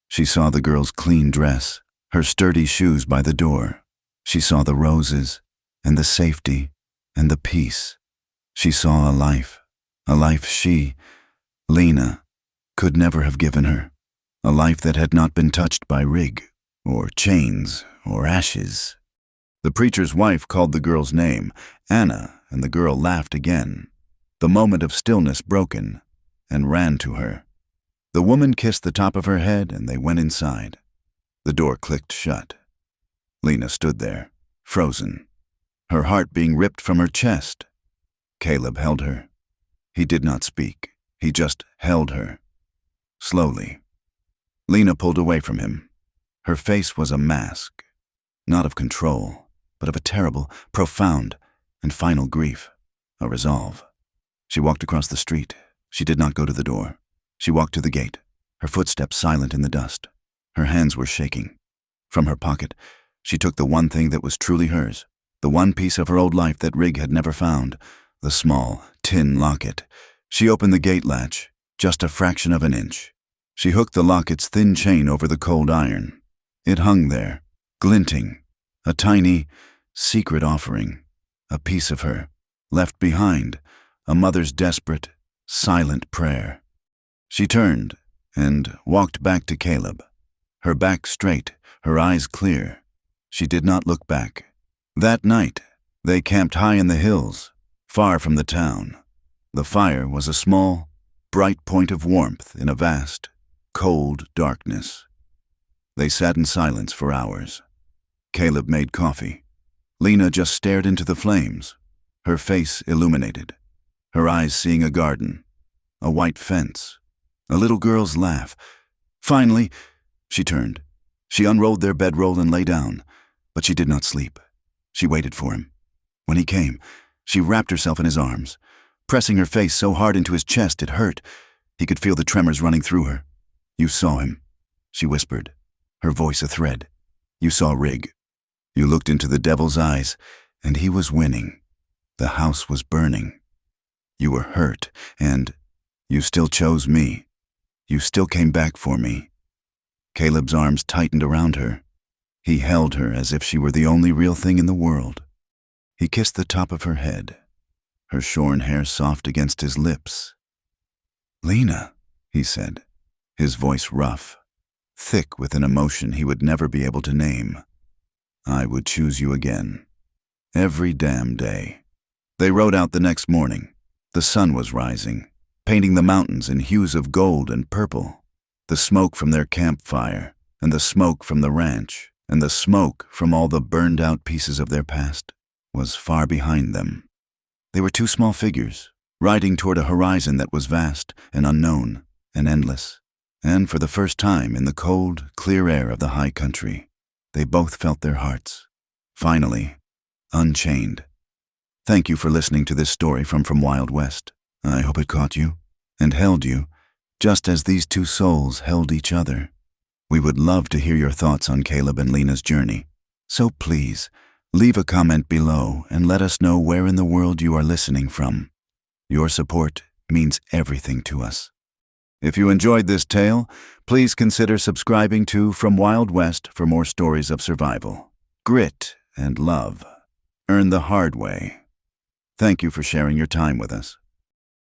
She saw the girl's clean dress, her sturdy shoes by the door. She saw the roses, and the safety, and the peace. She saw a life she, Lena, could never have given her, a life that had not been touched by rig, or chains, or ashes. The preacher's wife called the girl's name, Anna, and the girl laughed again, the moment of stillness broken, and ran to her. The woman kissed the top of her head, and they went inside. The door clicked shut. Lena stood there, frozen, her heart being ripped from her chest. Caleb held her. He did not speak. He just held her. Slowly. Lena pulled away from him. Her face was a mask, not of control, but of a terrible, profound, and final grief, a resolve. She walked across the street. She did not go to the door. She walked to the gate, her footsteps silent in the dust. Her hands were shaking. From her pocket, she took the one thing that was truly hers, the one piece of her old life that Rig had never found, the small, tin locket. She opened the gate latch, just a fraction of an inch. She hooked the locket's thin chain over the cold iron. It hung there, glinting, a tiny, secret offering, a piece of her, left behind, a mother's desperate, silent prayer. She turned and walked back to Caleb, her back straight, her eyes clear. She did not look back. That night, they camped high in the hills, far from the town. The fire was a small, bright point of warmth in a vast, cold darkness. They sat in silence for hours. Caleb made coffee. Lena just stared into the flames, her face illuminated, her eyes seeing a garden, a white fence, a little girl's laugh. Finally, she turned. She unrolled their bedroll and lay down, but she did not sleep. She waited for him. When he came, she wrapped herself in his arms, pressing her face so hard into his chest it hurt. He could feel the tremors running through her. "You saw him," she whispered, her voice a thread. "You saw Rig. You looked into the devil's eyes, and he was winning. The house was burning. You were hurt, and you still chose me. You still came back for me." Caleb's arms tightened around her. He held her as if she were the only real thing in the world. He kissed the top of her head, her shorn hair soft against his lips. "Lena," he said, his voice rough, thick with an emotion he would never be able to name. "I would choose you again. Every damn day." They rode out the next morning. The sun was rising, painting the mountains in hues of gold and purple. The smoke from their campfire, and the smoke from the ranch, and the smoke from all the burned-out pieces of their past was far behind them. They were two small figures, riding toward a horizon that was vast and unknown and endless. And for the first time in the cold, clear air of the high country, they both felt their hearts, finally, unchained. Thank you for listening to this story from Wild West. I hope it caught you and held you, just as these two souls held each other. We would love to hear your thoughts on Caleb and Lena's journey. So please, leave a comment below and let us know where in the world you are listening from. Your support means everything to us. If you enjoyed this tale, please consider subscribing to From Wild West for more stories of survival, grit, and love, earned the hard way. Thank you for sharing your time with us.